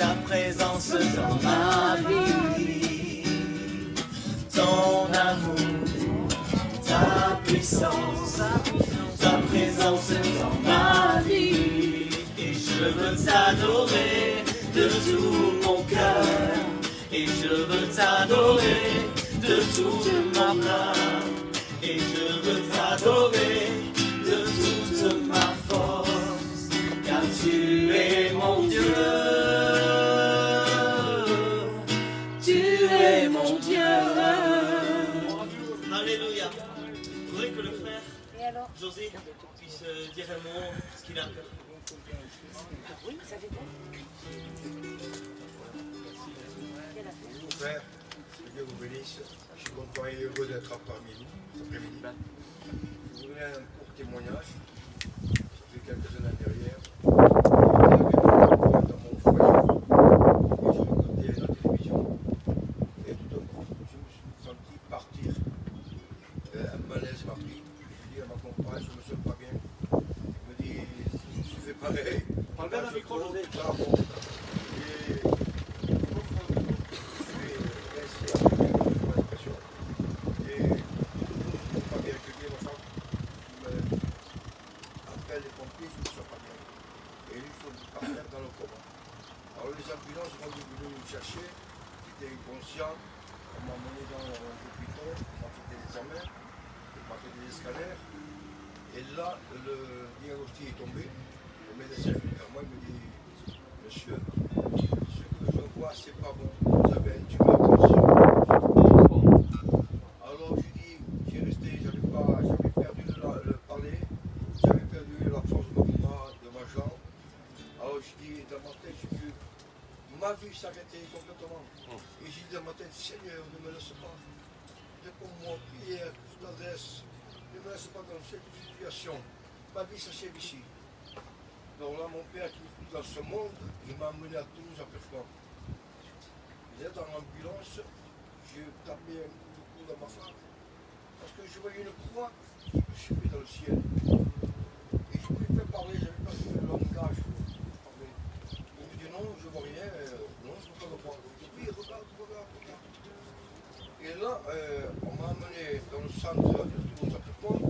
ta présence dans ma vie, ton amour, ta puissance, ta présence dans ma vie. Et je veux t'adorer de tout mon cœur, et je veux t'adorer de toute ma âme, et je veux t'adorer de toute ma force, car tu es mon Dieu, tu es mon Dieu. Alléluia. Je voudrais que le frère José puisse dire un mot, ce qu'il a à cœur. Oui, ça fait bien. Frère, que Dieu vous bénisse. Je suis content et heureux d'être parmi nous cet après-midi. Je voudrais un court témoignage. Ça fait quelques années derrière. Dans mon foyer, et je regardais la télévision. Et tout d'un coup, je me suis senti partir. Un malaise m'a pris. Je dis à ma compagne, je ne me sens pas bien. Elle me dit, tu fais pareil. Parle bien dans le micro, José. Chercher, j'étais inconscient, on m'a emmené dans l'hôpital, on m'a fait des examens, on m'a fait des scanners, et là, le diagnostic est tombé, le médecin vers moi me dit, monsieur, ce que je vois, c'est pas bon, vous avez un tumeur conscient. Alors je dis, j'ai resté, j'avais perdu le parler, j'avais perdu la force de ma jambe, alors je dis, dans ma tête, je dis, ma vie s'arrêtait complètement. Et j'ai dit dans ma tête, Seigneur, ne me laisse pas. Réponds-moi, prière, je t'adresse. Ne me laisse pas dans cette situation. Ma vie s'achève ici. Donc là, mon père qui est dans ce monde, il m'a amené à Toulouse après froid. J'étais dans l'ambulance, j'ai tapé un coup de coude à ma femme. Parce que je voyais une croix qui me suivait dans le ciel. Et je voulais faire parler, j'avais pas de langage. Non, je ne vois rien, non, je ne peux pas le voir. Je dis, oui, regarde. Et là, on m'a amené dans le centre de Toulouse-Après-Pont,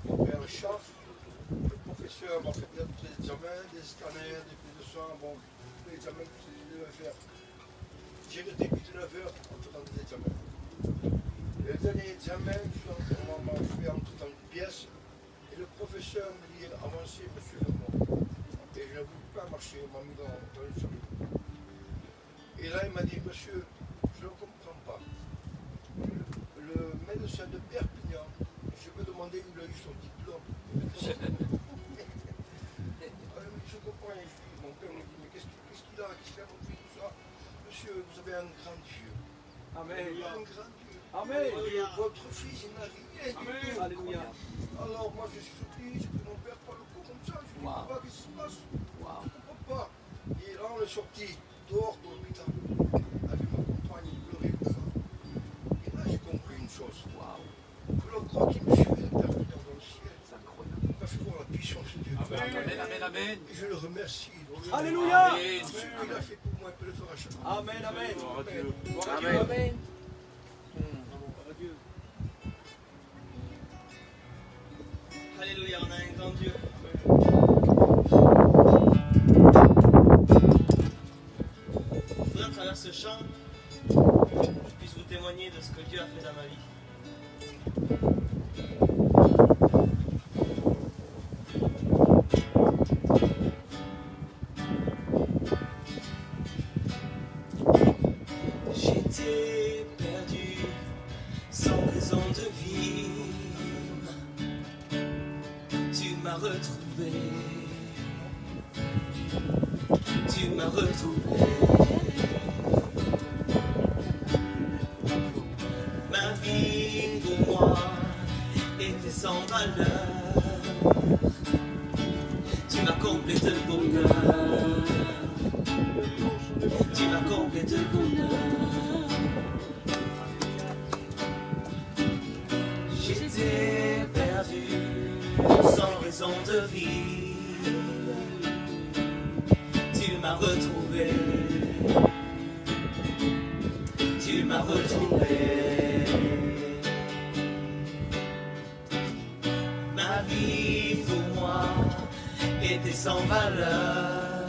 mon père Charles, le professeur m'a fait des examens, des scanners, des prises de sang, bon, tous les examens que je devais faire. J'ai resté 8-9 heures en faisant des examens. Et le dernier examen, on m'a fait entrer dans une pièce, et le professeur me dit, avancez, monsieur Lemont. Et je ne voulais pas marcher, on m'a mis dans le salon. Et là, il m'a dit, monsieur, je ne comprends pas. Le médecin de Perpignan, je peux demander où il a eu son diplôme. Je comprends rien. Mon père me dit, mais qu'est-ce qu'il a compris tout ça? Monsieur, vous avez un grand Dieu. Amen. Un grand Dieu. Amen. Votre fils, il n'a rien du tout. Alléluia. Alors moi, je suis sorti, j'ai pris mon père par le cou comme ça. Je lui ai dit, papa, qu'est-ce qui se passe? Je ne comprends pas. Et là, on est sorti dehors de l'hôpital. Avec ma compagne, il pleurait comme ça. Et là, j'ai compris une chose. Que le croix qui me suivait dans le ciel, m'a fait voir la puissance de Dieu. Amen. Et je le remercie. Alléluia. Ce qu'il a fait pour moi, il peut le faire à chaque fois. Amen. Amen. Alléluia, on a un grand Dieu. Je voudrais à travers ce chant, je puisse vous témoigner de ce que Dieu a fait dans ma vie. J'étais perdu, sans raison de vivre. Tu m'as retrouvé. Tu m'as retrouvé. Ma vie pour moi était sans valeur. Tu m'as comblé de bonheur. Tu m'as comblé de bonheur. J'étais perdu, sans raison de vie. Tu m'as retrouvé. retrouver. Ma vie pour moi était sans valeur.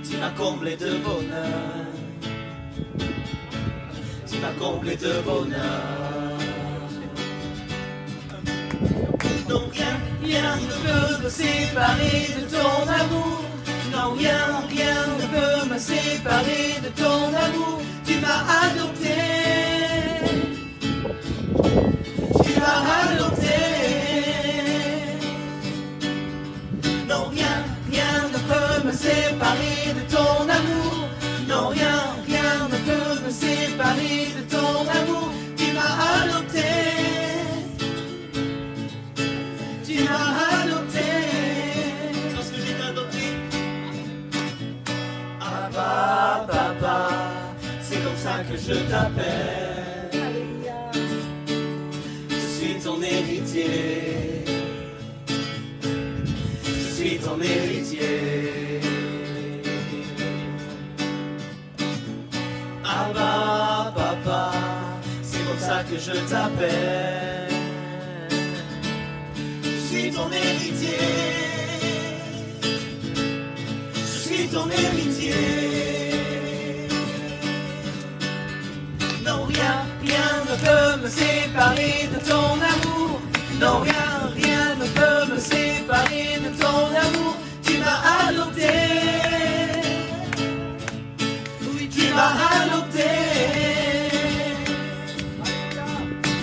Tu m'as comblé de bonheur. Tu m'as comblé de bonheur. Non, rien ne peut me séparer de ton amour. Non, rien ne peut me séparer de ton amour. Tu m'as adopté. Tu m'as adopté. Non, rien ne peut me séparer de ton amour. Non, rien ne peut me séparer de ton amour. Tu m'as adopté. Tu m'as adopté. Lorsque j'ai adopté. Abba, papa, c'est comme ça que je t'appelle. Je suis ton héritier. Je suis ton héritier. Abba, papa, c'est comme ça que je t'appelle. Je suis ton héritier. Je suis ton héritier. Non, rien ne peut me séparer de ton amour. Non, rien ne peut me séparer de ton amour. Tu m'as adopté. Oui, tu m'as adopté.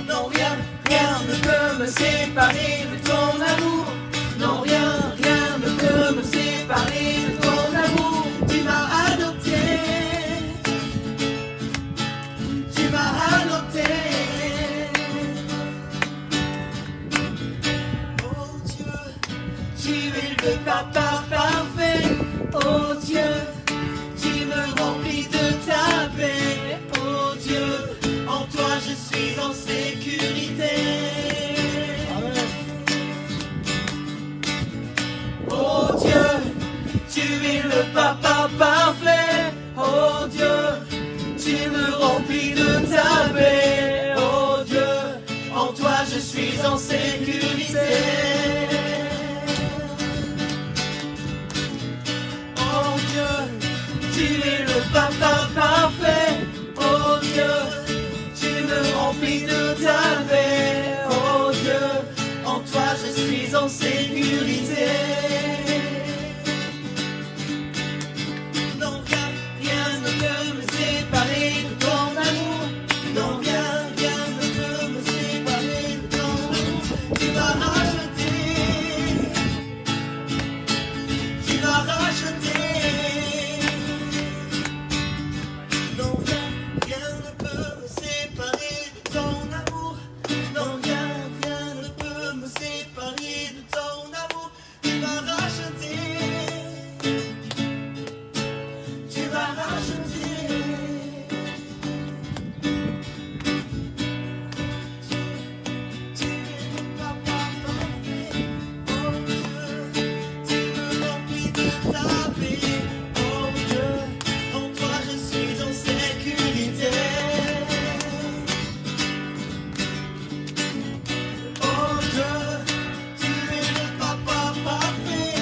Non, rien ne peut me séparer de ton amour. Non, rien ne peut me séparer de ton amour. Tu m'as adopté. Tu m'as adopté. Oh Dieu, tu es le papa parfait. Oh Dieu, tu me remplis de ta paix. Oh Dieu, en toi je suis en sécurité. Oh Dieu, tu es le papa parfait. Oh Dieu, tu me remplis de ta paix. Oh Dieu, en toi je suis en sécurité. Oh Dieu, tu es le papa parfait. Oh Dieu, tu me remplis de ta paix. Oh Dieu, en toi je suis en sécurité. Non, rien ne peut me séparer de ton amour. Non, rien ne peut me séparer de ton amour. Tu m'as racheté. Tu m'as racheté. Non, rien ne peut me séparer de ton amour. Non, rien ne peut me séparer de ton amour. Tu m'as racheté. Tu m'as racheté. Tu es le papa parfait. Oh Dieu, tu me remplis de ta paix. Oh Dieu, en toi je suis en sécurité. Oh Dieu, tu es le papa parfait.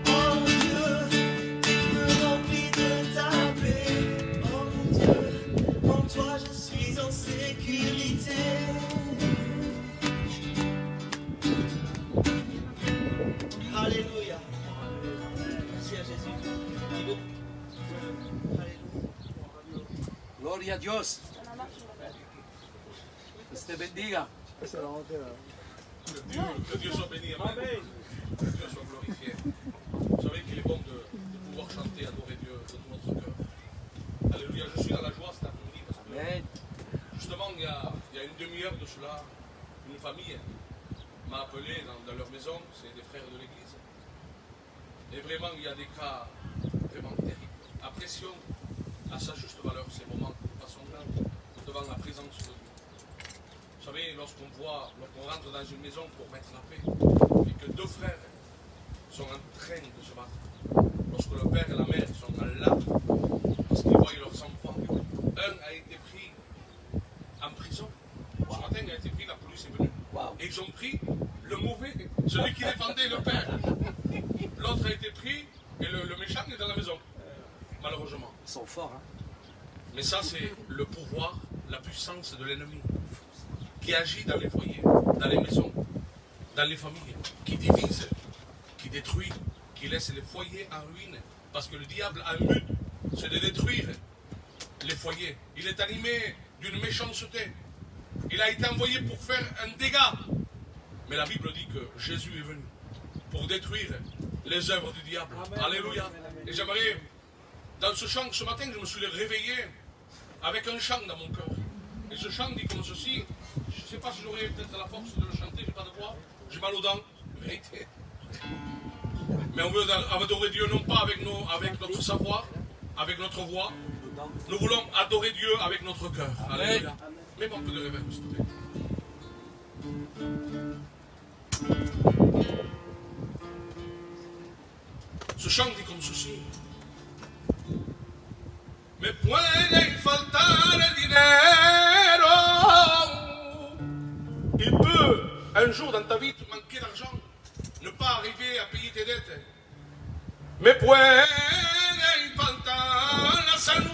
Oh Dieu, tu me remplis de ta paix. Oh Dieu, en toi je suis en sécurité. Alléluia. Merci à Jésus. Thibaut. Alléluia. Gloria a Dios. Dios te bendiga. Que Dieu soit béni, amen. Que Dieu soit glorifié. Vous savez qu'il est bon de pouvoir chanter, adorer Dieu de tout notre cœur. Alléluia, je suis dans la joie cet après-midi parce que Amen. justement il y a une demi-heure de cela, une famille m'a appelé dans leur maison, c'est des frères de l'église. Et vraiment il y a des cas vraiment terribles. Apprécions à sa juste valeur ces moments que nous passons là devant la présence de Dieu. Vous savez, lorsqu'on rentre dans une maison pour mettre la paix, et que deux frères sont en train de se battre, lorsque le père et la mère sont là, parce qu'ils voient leurs enfants, un a été malheureusement. Ils sont forts, hein. Mais ça, c'est le pouvoir, la puissance de l'ennemi qui agit dans les foyers, dans les maisons, dans les familles, qui divise, qui détruit, qui laisse les foyers en ruine. Parce que le diable a un but, c'est de détruire les foyers. Il est animé d'une méchanceté. Il a été envoyé pour faire un dégât. Mais la Bible dit que Jésus est venu pour détruire les œuvres du diable. Amen. Alléluia. Amen. Et j'aimerais, dans ce chant, ce matin, je me suis réveillé avec un chant dans mon cœur. Et ce chant dit comme ceci. Je ne sais pas si j'aurai peut-être la force de le chanter, je n'ai pas de voix, j'ai mal aux dents, vérité. Mais on veut adorer Dieu non pas avec notre savoir, avec notre voix. Nous voulons adorer Dieu avec notre cœur. Alléluia. Mets-moi un peu de réveil, s'il te plaît. Ce chant dit comme ceci. Me puede faltar el dinero. Il peut, un jour dans ta vie, te manquer d'argent, ne pas arriver à payer tes dettes. Me puede faltar la salud.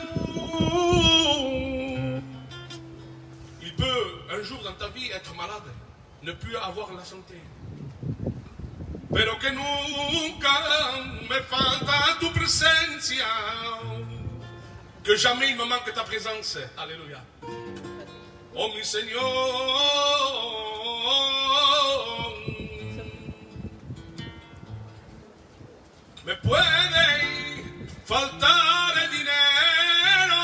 Il peut, un jour dans ta vie, être malade, ne plus avoir la santé. Pero que nunca me falta tu presencia. Que jamais il me manque ta présence. Alléluia. Oh mi Seigneur. Me puede faltar el dinero.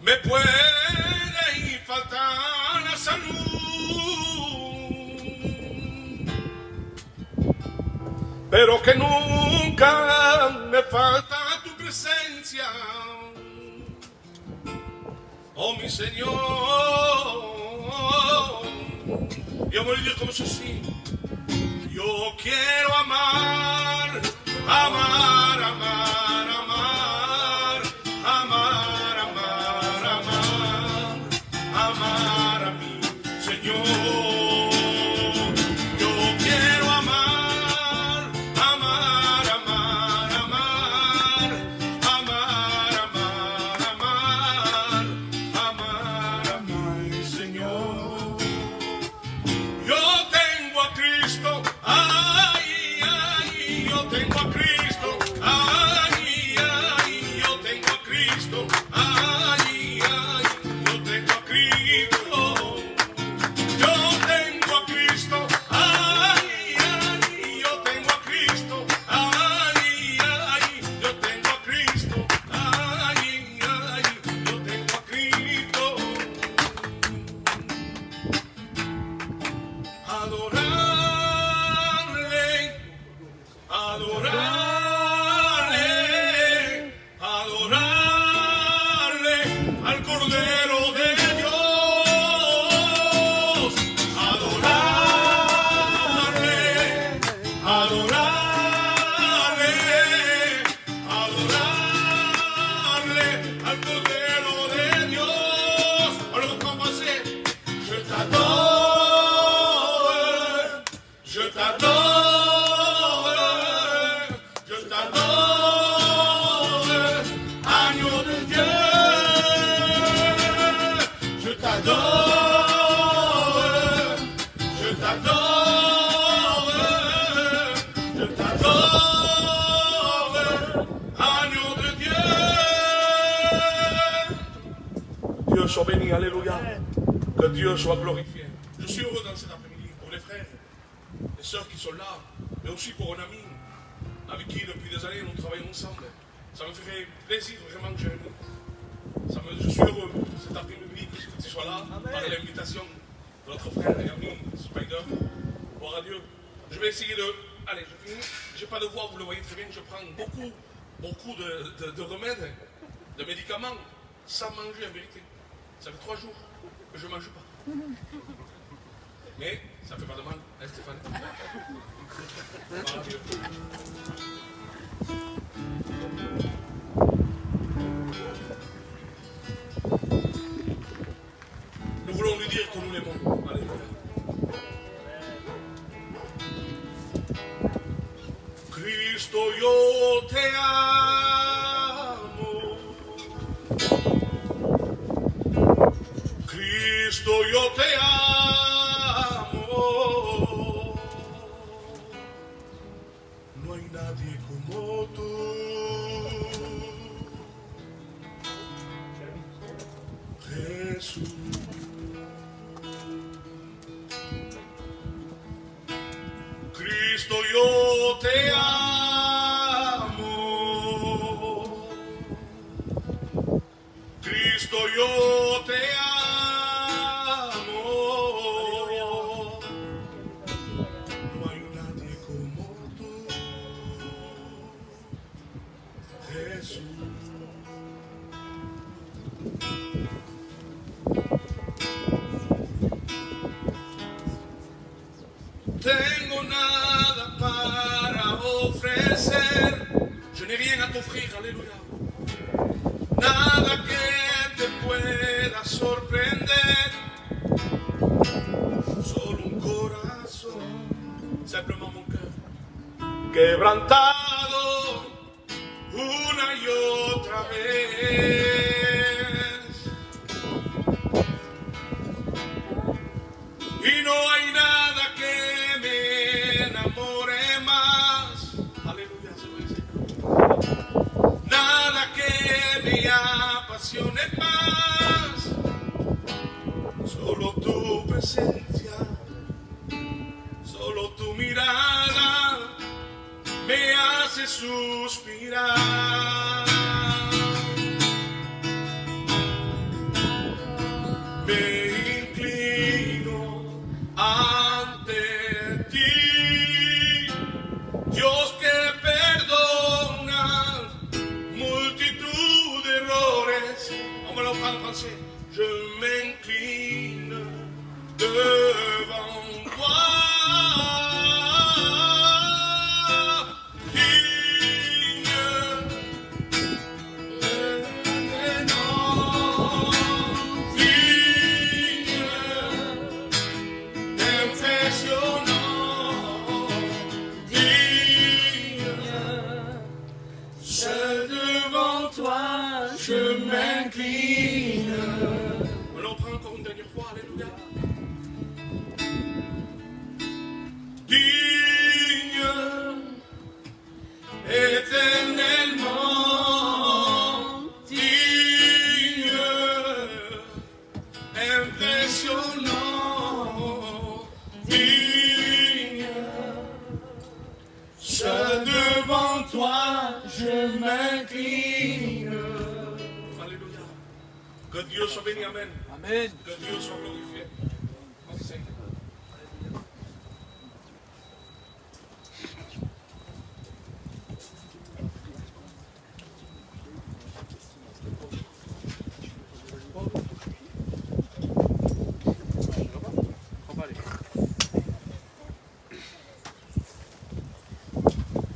Me puede faltar la salud. Pero que nunca me falta tu presencia, oh mi Señor. Y vamos a decir como ceci. Yo quiero amar, amar, amar, amar, amar, amar, amar, amar a mi Señor. Soit béni, alléluia. Que Dieu soit glorifié. Je suis heureux dans cet après-midi pour les frères, les sœurs qui sont là, mais aussi pour un ami avec qui depuis des années nous travaillons ensemble. Ça me ferait plaisir vraiment que je suis heureux cet après-midi que tu sois là. Amen. Par l'invitation de notre frère et ami Spider. Gloire à Dieu. Je vais essayer de... Allez, je finis. Je n'ai pas de voix, vous le voyez très bien. Je prends beaucoup de remèdes, de médicaments, sans manger en vérité. Ça fait 3 jours que je ne mange pas. Mais ça ne fait pas de mal, hein, Stéphane? Gloire à Dieu. Nous voulons lui dire que nous l'aimons. Alléluia. Cristo, yo te amo. Cristo, yo te amo. No hay nadie como tú. Jesús. Cristo, yo te amo. Cristo, yo te amo. No hay nadie como tú, Jesús. Tengo nada para ofrecer. Je n'ai rien à t'offrir, alléluia. Nada que te pueda sorprender. Solo un corazón, simplement mon cœur, quebrantado una y otra vez. Y no hay nada que me enamore más. Aleluya, se lo dice. Nada que me apasione más. Solo tu presencia, solo tu mirada me hace suspirar. Me inclino ante ti, Dios que perdonas multitud de errores. On va l'entendre en français. Je m'incline devant toi. Digne et non digne, impressionnant, digne. Seul devant toi, je m'incline. On l'en prend encore une dernière fois, alléluia. Digne, éternellement digne, impressionnant, digne. Seul devant toi, je m'incline. Alléluia. Que Dieu soit béni, amen. Amen. Que Dieu soit glorifié. Vas-y, Seigneur.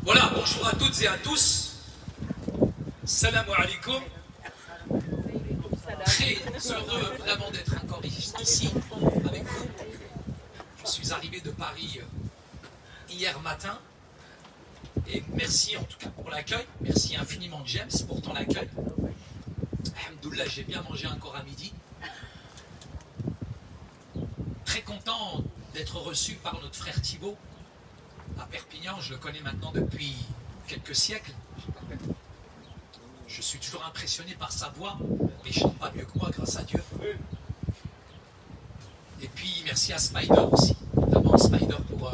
Voilà, bonjour à toutes et à tous. Salam alaikum. Très heureux vraiment d'être encore ici avec vous. Je suis arrivé de Paris hier matin. Et merci en tout cas pour l'accueil. Merci infiniment James pour ton accueil. Alhamdoulilah, j'ai bien mangé encore à midi. Très content d'être reçu par notre frère Thibaut à Perpignan. Je le connais maintenant depuis quelques siècles. Je suis toujours impressionné par sa voix, mais il chante pas mieux que moi, grâce à Dieu. Et puis merci à Spider aussi, notamment Spider pour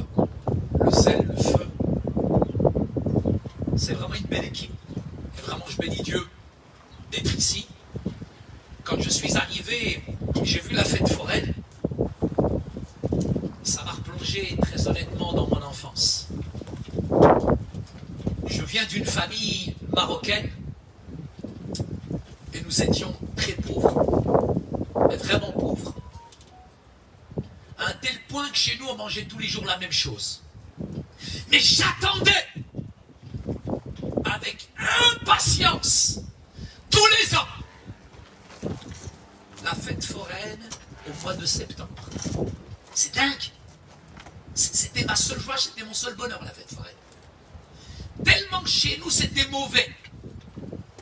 le sel, le feu. C'est vraiment une belle équipe. Et vraiment, je bénis Dieu d'être ici. Quand je suis arrivé, j'ai vu la fête foraine. Ça m'a replongé très honnêtement dans mon enfance. Je viens d'une famille marocaine et nous étions très pauvres, mais vraiment pauvres. À un tel point que chez nous on mangeait tous les jours la même chose. Mais j'attendais avec impatience tous les ans la fête foraine au mois de septembre. C'est dingue. C'était ma seule joie, c'était mon seul bonheur, la fête foraine. tellement chez nous c'était mauvais,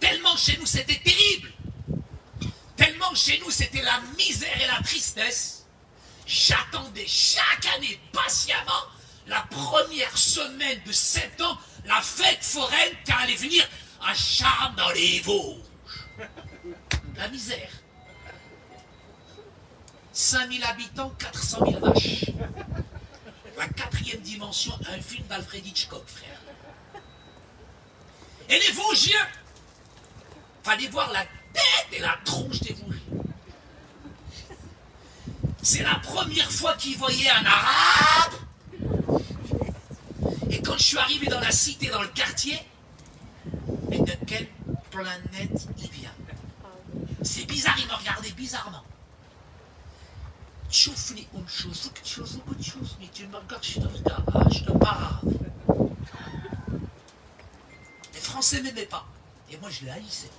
tellement chez nous c'était terrible, tellement chez nous c'était la misère et la tristesse, j'attendais chaque année patiemment la première semaine de septembre, la fête foraine qui allait venir à Charmes dans les Vosges. La misère. 5000 habitants, 400 000 vaches. La 4e dimension, un film d'Alfred Hitchcock, frère. Et les Vosgiens, fallait voir la tête et la tronche des Vosgiens. C'est la première fois qu'ils voyaient un arabe. Et quand je suis arrivé dans la cité, dans le quartier, mais de quelle planète il vient? C'est bizarre, il me regardait bizarrement. Tchoufli une chose, mais tu me regardes, je te regarde, je te parle. Les Français m'aimaient pas, et moi je les haïssais.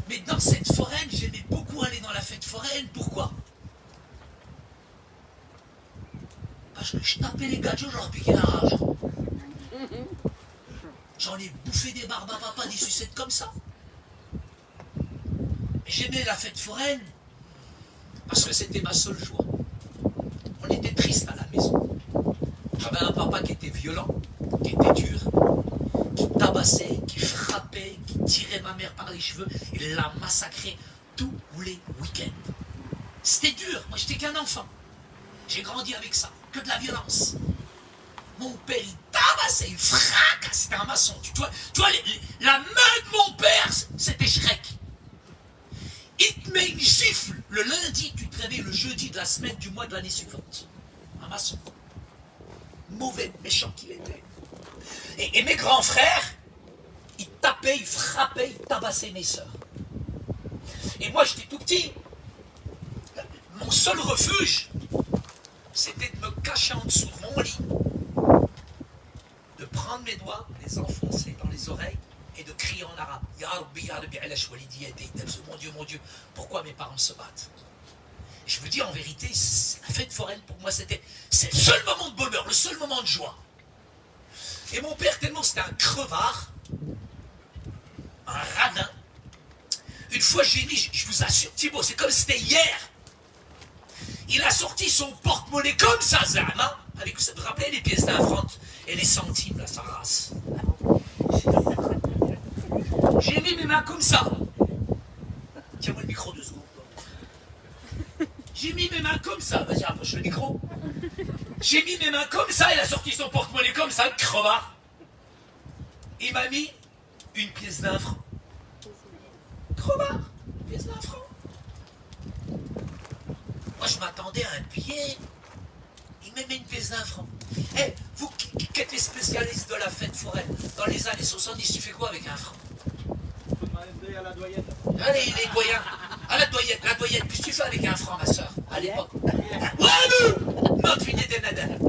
Mais dans cette foraine, j'aimais beaucoup aller dans la fête foraine. Pourquoi? Parce que je tapais les gadgets, je leur piquais la rage. J'en ai bouffé des barbes à papa, des sucettes comme ça. Mais j'aimais la fête foraine parce que c'était ma seule joie. On était triste à la maison. J'avais un papa qui était violent, qui était dur, qui tabassait, qui frappait, qui tirait ma mère par les cheveux et la massacrait tous les week-ends. C'était dur, moi j'étais qu'un enfant. J'ai grandi avec ça, que de la violence. Mon père, il tabassait, il fracassait, c'était un maçon. Tu vois la main de mon père, c'était Shrek. Il te met une gifle le lundi, tu te réveilles le jeudi de la semaine du mois de l'année suivante. Un maçon. Mauvais, méchant qu'il était. Et mes grands frères, ils tapaient, ils frappaient, ils tabassaient mes sœurs. Et moi, j'étais tout petit. Mon seul refuge, c'était de me cacher en dessous de mon lit, de prendre mes doigts, les enfoncer dans les oreilles et de crier en arabe. Ya Rabbi, ya Rabbi, ala shwalidi yadayk. Mon Dieu, pourquoi mes parents se battent? Et je vous dis en vérité, la fête foraine pour moi c'est le seul moment de bonheur, le seul moment de joie. Et mon père, tellement c'était un crevard, un radin. Une fois j'ai mis, je vous assure Thibaut, c'est comme si c'était hier. Il a sorti son porte-monnaie comme ça, Zama, avec, vous vous rappelez les pièces d'un franc et les centimes, là, sa race. J'ai mis mes mains comme ça. Tiens-moi le micro 2 secondes. J'ai mis mes mains comme ça. Vas-y, approche le micro. J'ai mis mes mains comme ça, il a sorti son porte-monnaie comme ça, le crevard. Il m'a mis une pièce d'1 franc. Crevard, une pièce d'1 franc. Moi, je m'attendais à un billet. Il m'a mis une pièce d'1 franc. Eh, vous qui êtes les spécialistes de la fête foraine, dans les années 70, tu fais quoi avec 1 franc? Faut demander à la doyenne. Allez, les doyens. À la doyenne, qu'est-ce que tu fais avec 1 franc, ma soeur, à l'époque? Ouais, notre fille des nadal.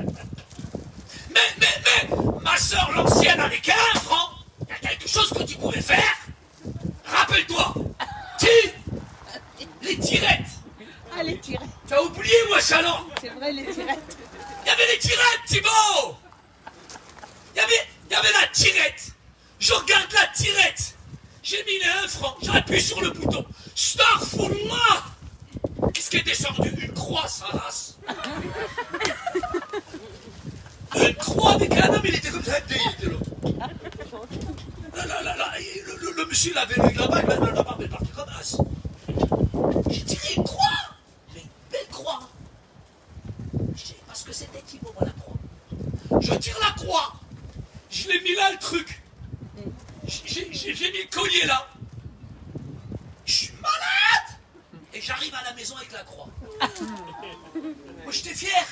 Mais, ma soeur, l'ancienne, avec 1 franc, il y a quelque chose que tu pouvais faire. Rappelle-toi. Les tirettes. Ah, les tirettes. T'as oublié, moi, Chalon? C'est vrai, les tirettes. Il y avait les tirettes, Thibaut. Il y avait la tirette. Je regarde la tirette. J'ai mis les 1 franc. J'appuie sur le bouton. Starfullah. Qu'est-ce qui est descendu? Une croix, sa race. Une croix avec un homme, il était comme ça. Il était là. Le monsieur, il avait l'œil là-bas, la barbe est partie comme as. J'ai tiré une croix. Mais une belle croix. Je sais pas ce que c'était, Thibaut, moi, la croix. Je tire la croix. Je l'ai mis là, le truc. J'ai mis le collier là. Je suis malade. Et j'arrive à la maison avec la croix. Moi, j'étais fier.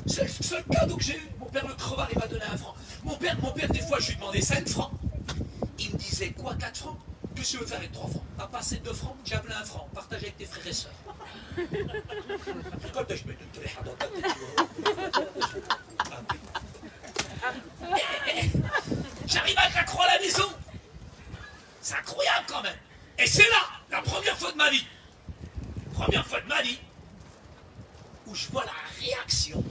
C'est le seul cadeau que j'ai eu. Mon père, le crevard, il m'a donné 1 franc. Mon père, des fois, je lui demandais 5 francs. Il me disait quoi, 4 francs? Qu'est-ce que tu veux faire avec 3 francs? T'as passé 2 francs, j'avais 1 franc. Partage avec tes frères et sœurs. Comme je mets de l'air dans ta tête. J'arrive avec la croix à la maison. C'est incroyable quand même. Et c'est là, la première fois de ma vie. Première fois de ma vie où je vois la réaction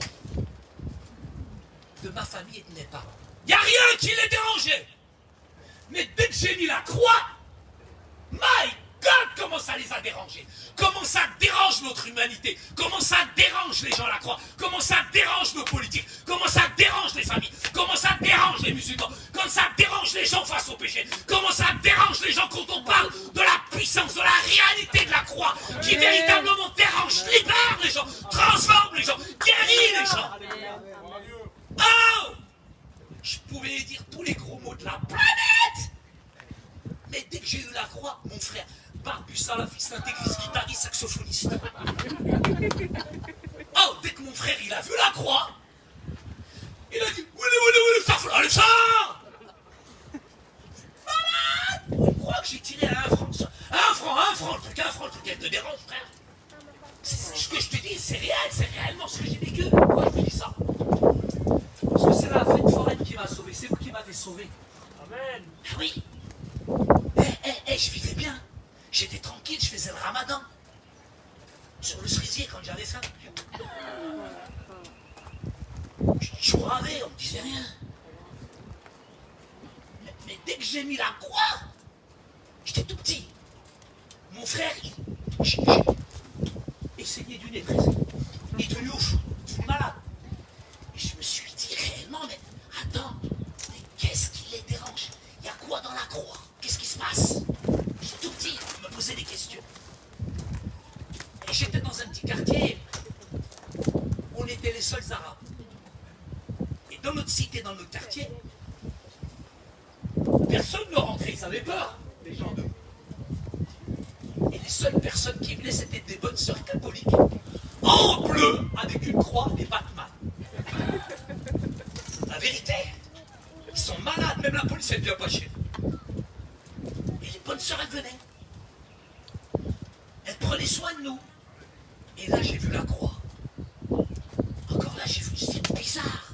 de ma famille et de mes parents. Il n'y a rien qui les dérangeait. Mais dès que j'ai mis la croix, my God, comment ça les a dérangés. Comment ça dérange notre humanité. Comment ça dérange les gens à la croix. Comment ça dérange nos politiques. Comment ça dérange les familles. Comment ça dérange les musulmans. Comment ça dérange les gens face au péché. Comment ça dérange les gens quand on parle de la puissance, de la réalité de la croix. Qui véritablement dérange, libère les gens, transforme les gens, guérit les gens. Oh! Je pouvais dire tous les gros mots de la planète. Mais dès que j'ai eu la croix, mon frère, Barbu salafiste, intégriste, guitariste, saxophoniste. Oh, dès que mon frère, il a vu la croix, il a dit, allez ça! Malade! Il croit que j'ai tiré à 1 franc. 1 franc, le truc, elle te dérange, frère. Ce que je te dis, c'est réel, c'est réellement ce que j'ai vécu. Pourquoi je te dis ça? Parce que c'est la fête foraine qui m'a sauvé, c'est vous qui m'avez sauvé. Amen. Ah oui. Je vivais bien. J'étais tranquille, je faisais le ramadan. Sur le cerisier quand j'avais faim. Je bravais, on me disait rien. Mais dès que j'ai mis la croix, j'étais tout petit. Mon frère, j'ai essayé du nez presque. Il est devenu ouf, malade. Et je me suis dit réellement, mais attends, mais qu'est-ce qui les dérange? Il y a quoi dans la croix? Qu'est-ce qui se passe? J'étais tout petit, je me posais des questions. Et j'étais dans un petit quartier, on était les seuls arabes. Et dans notre cité, dans notre quartier, personne ne rentrait, ils avaient peur, les gens d'eux. Et les seules personnes qui venaient, c'était des bonnes sœurs catholiques, en bleu, avec une croix, des Batman. La vérité, ils sont malades, même la police, elle ne vient pas chez eux. Et les bonnes sœurs, elles venaient. Elles prenaient soin de nous. Et là, j'ai vu la croix. Encore là, j'ai vu, c'est bizarre.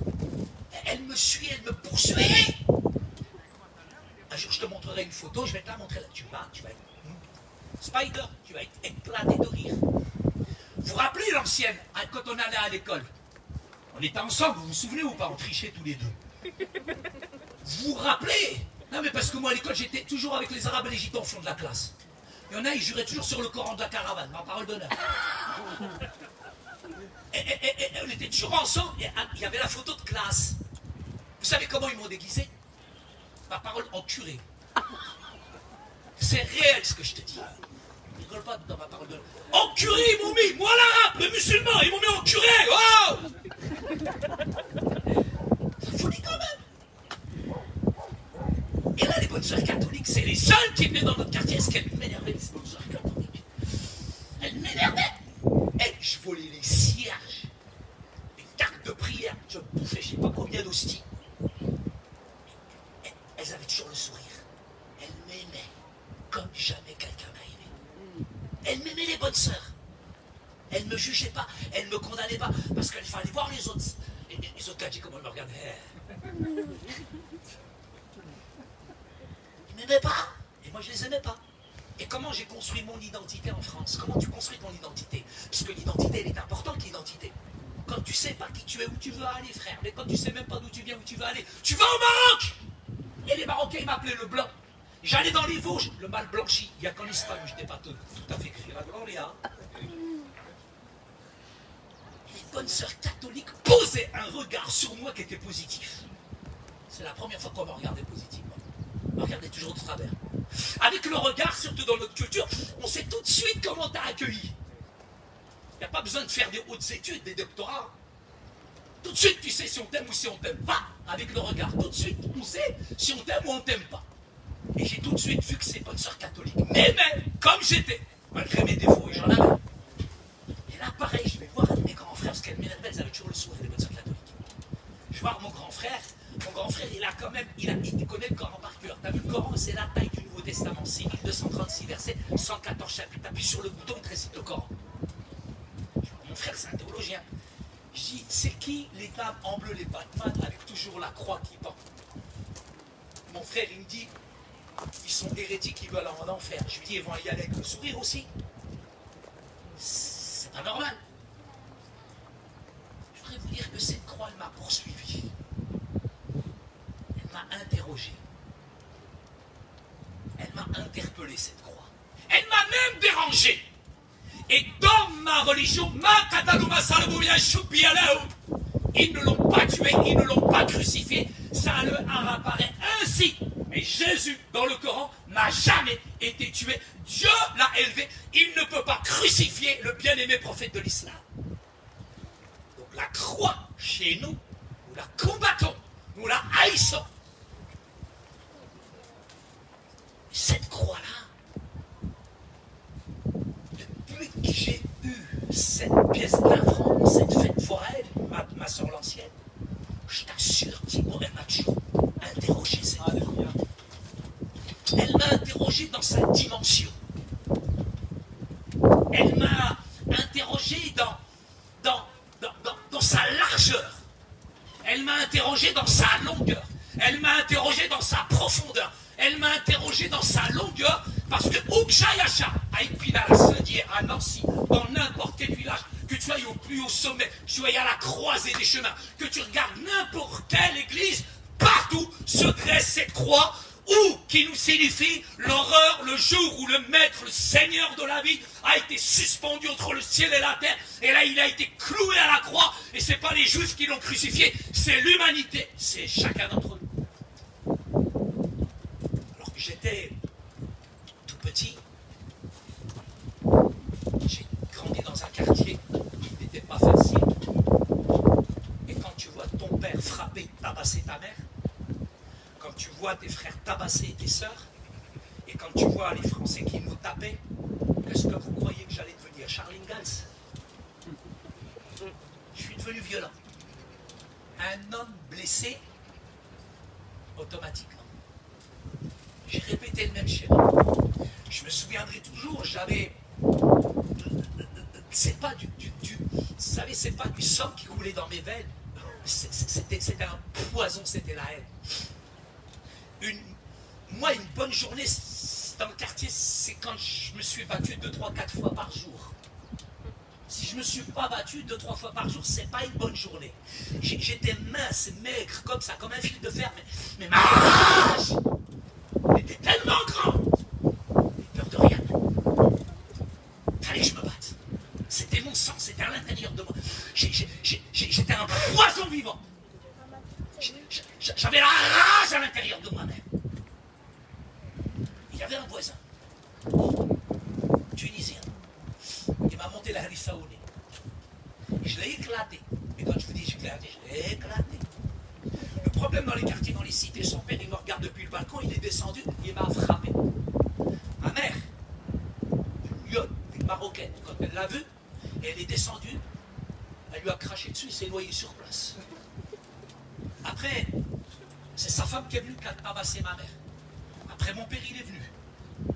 Elle me suit, elle me poursuit. Un jour, je te montrerai une photo, je vais te la montrer là. Tu vas être Spider, tu vas être éclaté de rire. Vous vous rappelez l'ancienne, quand on allait à l'école? On était ensemble, vous vous souvenez ou pas? On trichait tous les deux. Vous vous rappelez? Non mais parce que moi à l'école, j'étais toujours avec les Arabes et les Gitans au fond de la classe. Il y en a, ils juraient toujours sur le Coran de la caravane, ma parole d'honneur. Et on était toujours ensemble, et il y avait la photo de classe. Vous savez comment ils m'ont déguisé? Ma parole en curé. C'est réel ce que je te dis. Ne rigole pas dans ma parole d'honneur. En curé, ils m'ont mis, moi l'arabe, le musulman, ils m'ont mis en curé. Oh! Ça folie quand même. Et là, les bonnes sœurs catholiques, c'est les seules qui venaient dans notre quartier. Est-ce qu'elles m'énervaient, les bonnes sœurs catholiques? Elles m'énervaient. Et je volais les cierges, les cartes de prière. Je bouffais je ne sais pas combien d'hosties. Elles avaient toujours le sourire. Elles m'aimaient comme jamais quelqu'un m'a aimé. Elles m'aimaient, les bonnes sœurs. Elles ne me jugeaient pas, elles ne me condamnaient pas, parce qu'il fallait voir les autres. Les autres caddies, comment ils me regardaient. Ils m'aimaient pas, et moi je les aimais pas. Et comment j'ai construit mon identité en France? Comment tu construis ton identité? Parce que l'identité, elle est importante, l'identité. Quand tu sais pas qui tu es, où tu veux aller, frère, mais quand tu sais même pas d'où tu viens, où tu veux aller, tu vas au Maroc! Et les Marocains, ils m'appelaient le blanc. J'allais dans les Vosges, le mal blanchi. Il n'y a qu'en Espagne où je n'étais pas tout à fait écrit. Léa. Les bonnes sœurs catholiques posaient un regard sur moi qui était positif. C'est la première fois qu'on me regardait positivement. On me regardait toujours de travers. Avec le regard, surtout dans notre culture, on sait tout de suite comment t'as accueilli. Il n'y a pas besoin de faire des hautes études, des doctorats. Tout de suite, tu sais si on t'aime ou si on t'aime pas. Avec le regard, tout de suite, on sait si on t'aime ou on t'aime pas. Et j'ai tout de suite vu que ces bonnes sœurs catholiques m'aimaient comme j'étais, malgré mes défauts, et j'en avais. Et là, pareil, je vais voir un de mes grands frères, parce qu'elles m'aimaient, elles avaient toujours le sourire, les bonnes sœurs catholiques. Je vais voir mon grand frère, il a quand même, il connaît le Coran par cœur. T'as vu le Coran, c'est la taille du Nouveau Testament, 6236 versets, 114 chapitres. T'appuies sur le bouton, il te récite le Coran. Mon frère, c'est un théologien. Je dis, c'est qui les dames en bleu, les Batman, avec toujours la croix qui porte? Mon frère, il me dit, ils sont hérétiques, ils veulent en enfer. Je lui dis, ils vont y aller avec le sourire aussi. C'est pas normal. Je voudrais vous dire que cette croix, elle m'a poursuivi. m'a interrogé. Elle m'a interpellé, cette croix. Elle m'a même dérangé. Et dans ma religion, ils ne l'ont pas tué, ils ne l'ont pas crucifié, ça leur apparaît ainsi. Mais Jésus, dans le Coran, n'a jamais été tué. Dieu l'a élevé. Il ne peut pas crucifier le bien-aimé prophète de l'islam. Donc la croix, chez nous, nous la combattons, nous la haïssons. Cette croix-là, depuis que j'ai eu cette pièce d'un franc, cette fête foraine, ma soeur l'ancienne, je t'assure, Thibaut, elle m'a toujours interrogé cette croix. Elle m'a interrogé dans sa dimension. Elle m'a interrogé dans sa largeur. Elle m'a interrogé dans sa longueur. Elle m'a interrogé dans sa profondeur. Elle m'a interrogé dans sa longueur, parce que Oukchayacha, à Épinal, à Saint-Dié, à Nancy, dans n'importe quel village, que tu ailles au plus haut sommet, que tu ailles à la croisée des chemins, que tu regardes n'importe quelle église, partout se dresse cette croix, ou qui nous signifie l'horreur, le jour où le maître, le seigneur de la vie, a été suspendu entre le ciel et la terre, et là il a été cloué à la croix, et c'est pas les juifs qui l'ont crucifié, c'est l'humanité, c'est chacun d'entre nous. Alors que j'étais tout petit, j'ai grandi dans un quartier qui n'était pas facile, et quand tu vois ton père frapper, tabasser ta mère, quand tu vois tes frères tabasser tes sœurs, et quand tu vois les Français qui nous tapaient, est-ce que vous croyez que j'allais devenir Charles Ingalls? Je suis devenu violent. Un homme blessé, automatiquement. J'ai répété le même schéma. Je me souviendrai toujours, j'avais... C'est pas vous savez, c'est pas du sang qui coulait dans mes veines. C'était un poison, c'était la haine. Moi, une bonne journée dans le quartier, c'est quand je me suis battu 2, 3, 4 fois par jour. Si je ne me suis pas battu 2, 3 fois par jour, c'est pas une bonne journée. J'étais mince, maigre, comme ça, comme un fil de fer, mais ma rage était tellement grande. Peur de rien. Fallait que je me batte. C'était mon sang, c'était à l'intérieur de moi. J'étais un poison vivant. J'avais la rage à l'intérieur de moi-même. Il y avait un voisin, tunisien, qui m'a monté la harissa au nez. Et je l'ai éclaté. Et quand je vous dis éclaté, je l'ai éclaté. Le problème dans les quartiers, dans les cités, son père, il me regarde depuis le balcon, il est descendu, il m'a frappé. Ma mère, une lionne, une marocaine, quand elle l'a vu, et elle est descendue, elle lui a craché dessus, il s'est noyé sur place. Après, c'est sa femme qui est venue qui a tabassé ma mère. Après, mon père, il est venu.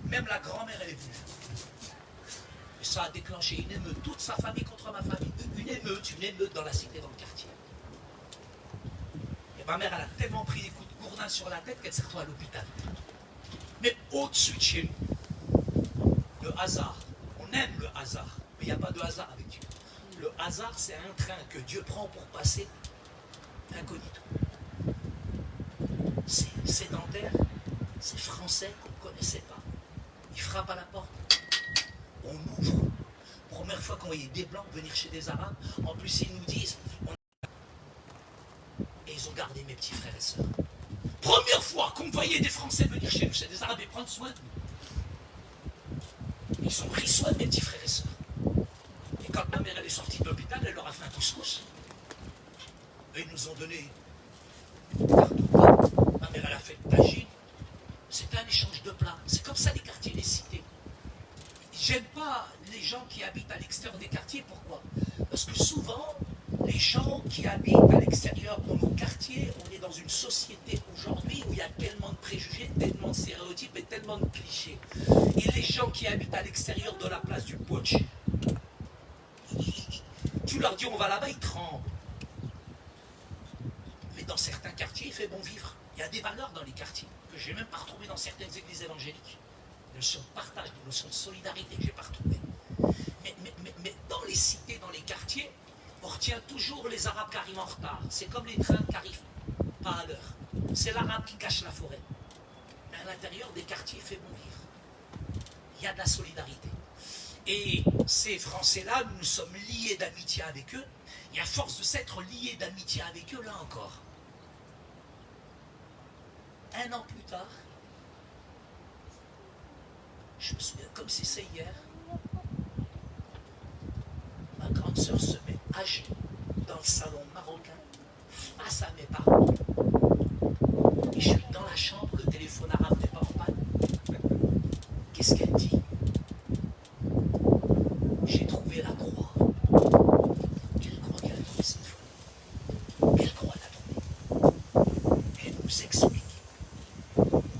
Même la grand-mère, elle est venue. Et ça a déclenché une émeute, toute sa famille contre ma famille. Une émeute dans la cité, dans le quartier. Et ma mère, elle a tellement pris des coups de gourdin sur la tête qu'elle s'est retrouvée à l'hôpital. Mais au-dessus de chez nous, le hasard, on aime le hasard, mais il n'y a pas de hasard avec Dieu. Le hasard, c'est un train que Dieu prend pour passer incognito. C'est sédentaire, c'est français qu'on ne connaissait pas. Ils frappent à la porte, on ouvre. Première fois qu'on voyait des blancs venir chez des arabes, en plus ils nous disent, et ils ont gardé mes petits frères et sœurs. Première fois qu'on voyait des Français venir chez nous, chez des arabes et prendre soin de nous. Ils ont pris soin de mes petits frères et sœurs. Et quand ma mère elle est sortie de l'hôpital, elle leur a fait un couscous. Et ils nous ont donné une carte de plat. Ma mère elle a fait de tagine. C'était un échange de plats. C'est comme ça les quartiers, les cités. J'aime pas les gens qui habitent à l'extérieur des quartiers. Pourquoi? Parce que souvent, les gens qui habitent à l'extérieur de nos quartiers, on est dans une société aujourd'hui où il y a tellement de préjugés, tellement de stéréotypes et tellement de clichés. Et les gens qui habitent à l'extérieur de la place du Poch, tu leur dis on va là-bas, ils tremblent. Mais dans certains quartiers, il fait bon vivre. Il y a des valeurs dans les quartiers que je n'ai même pas retrouvées dans certaines églises évangéliques. Des notions de partage, des notions de solidarité que je n'ai pas retrouvées. Mais dans les cités, dans les quartiers, on retient toujours les Arabes qui arrivent en retard. C'est comme les trains qui n'arrivent pas à l'heure. C'est l'arabe qui cache la forêt. Mais à l'intérieur des quartiers, il fait bon vivre. Il y a de la solidarité. Et ces Français-là, nous sommes liés d'amitié avec eux. Et à force de s'être liés d'amitié avec eux, là encore, un an plus tard, je me souviens comme si c'est hier, ma grande sœur se met à genoux dans le salon marocain, face à mes parents. Et je suis dans la chambre, le téléphone arabe n'est pas en panne. Qu'est-ce qu'elle dit? J'ai trouvé la croix. Quelle croix qu'elle a trouvée cette fois? Quelle croix elle a trouvée? Elle nous explique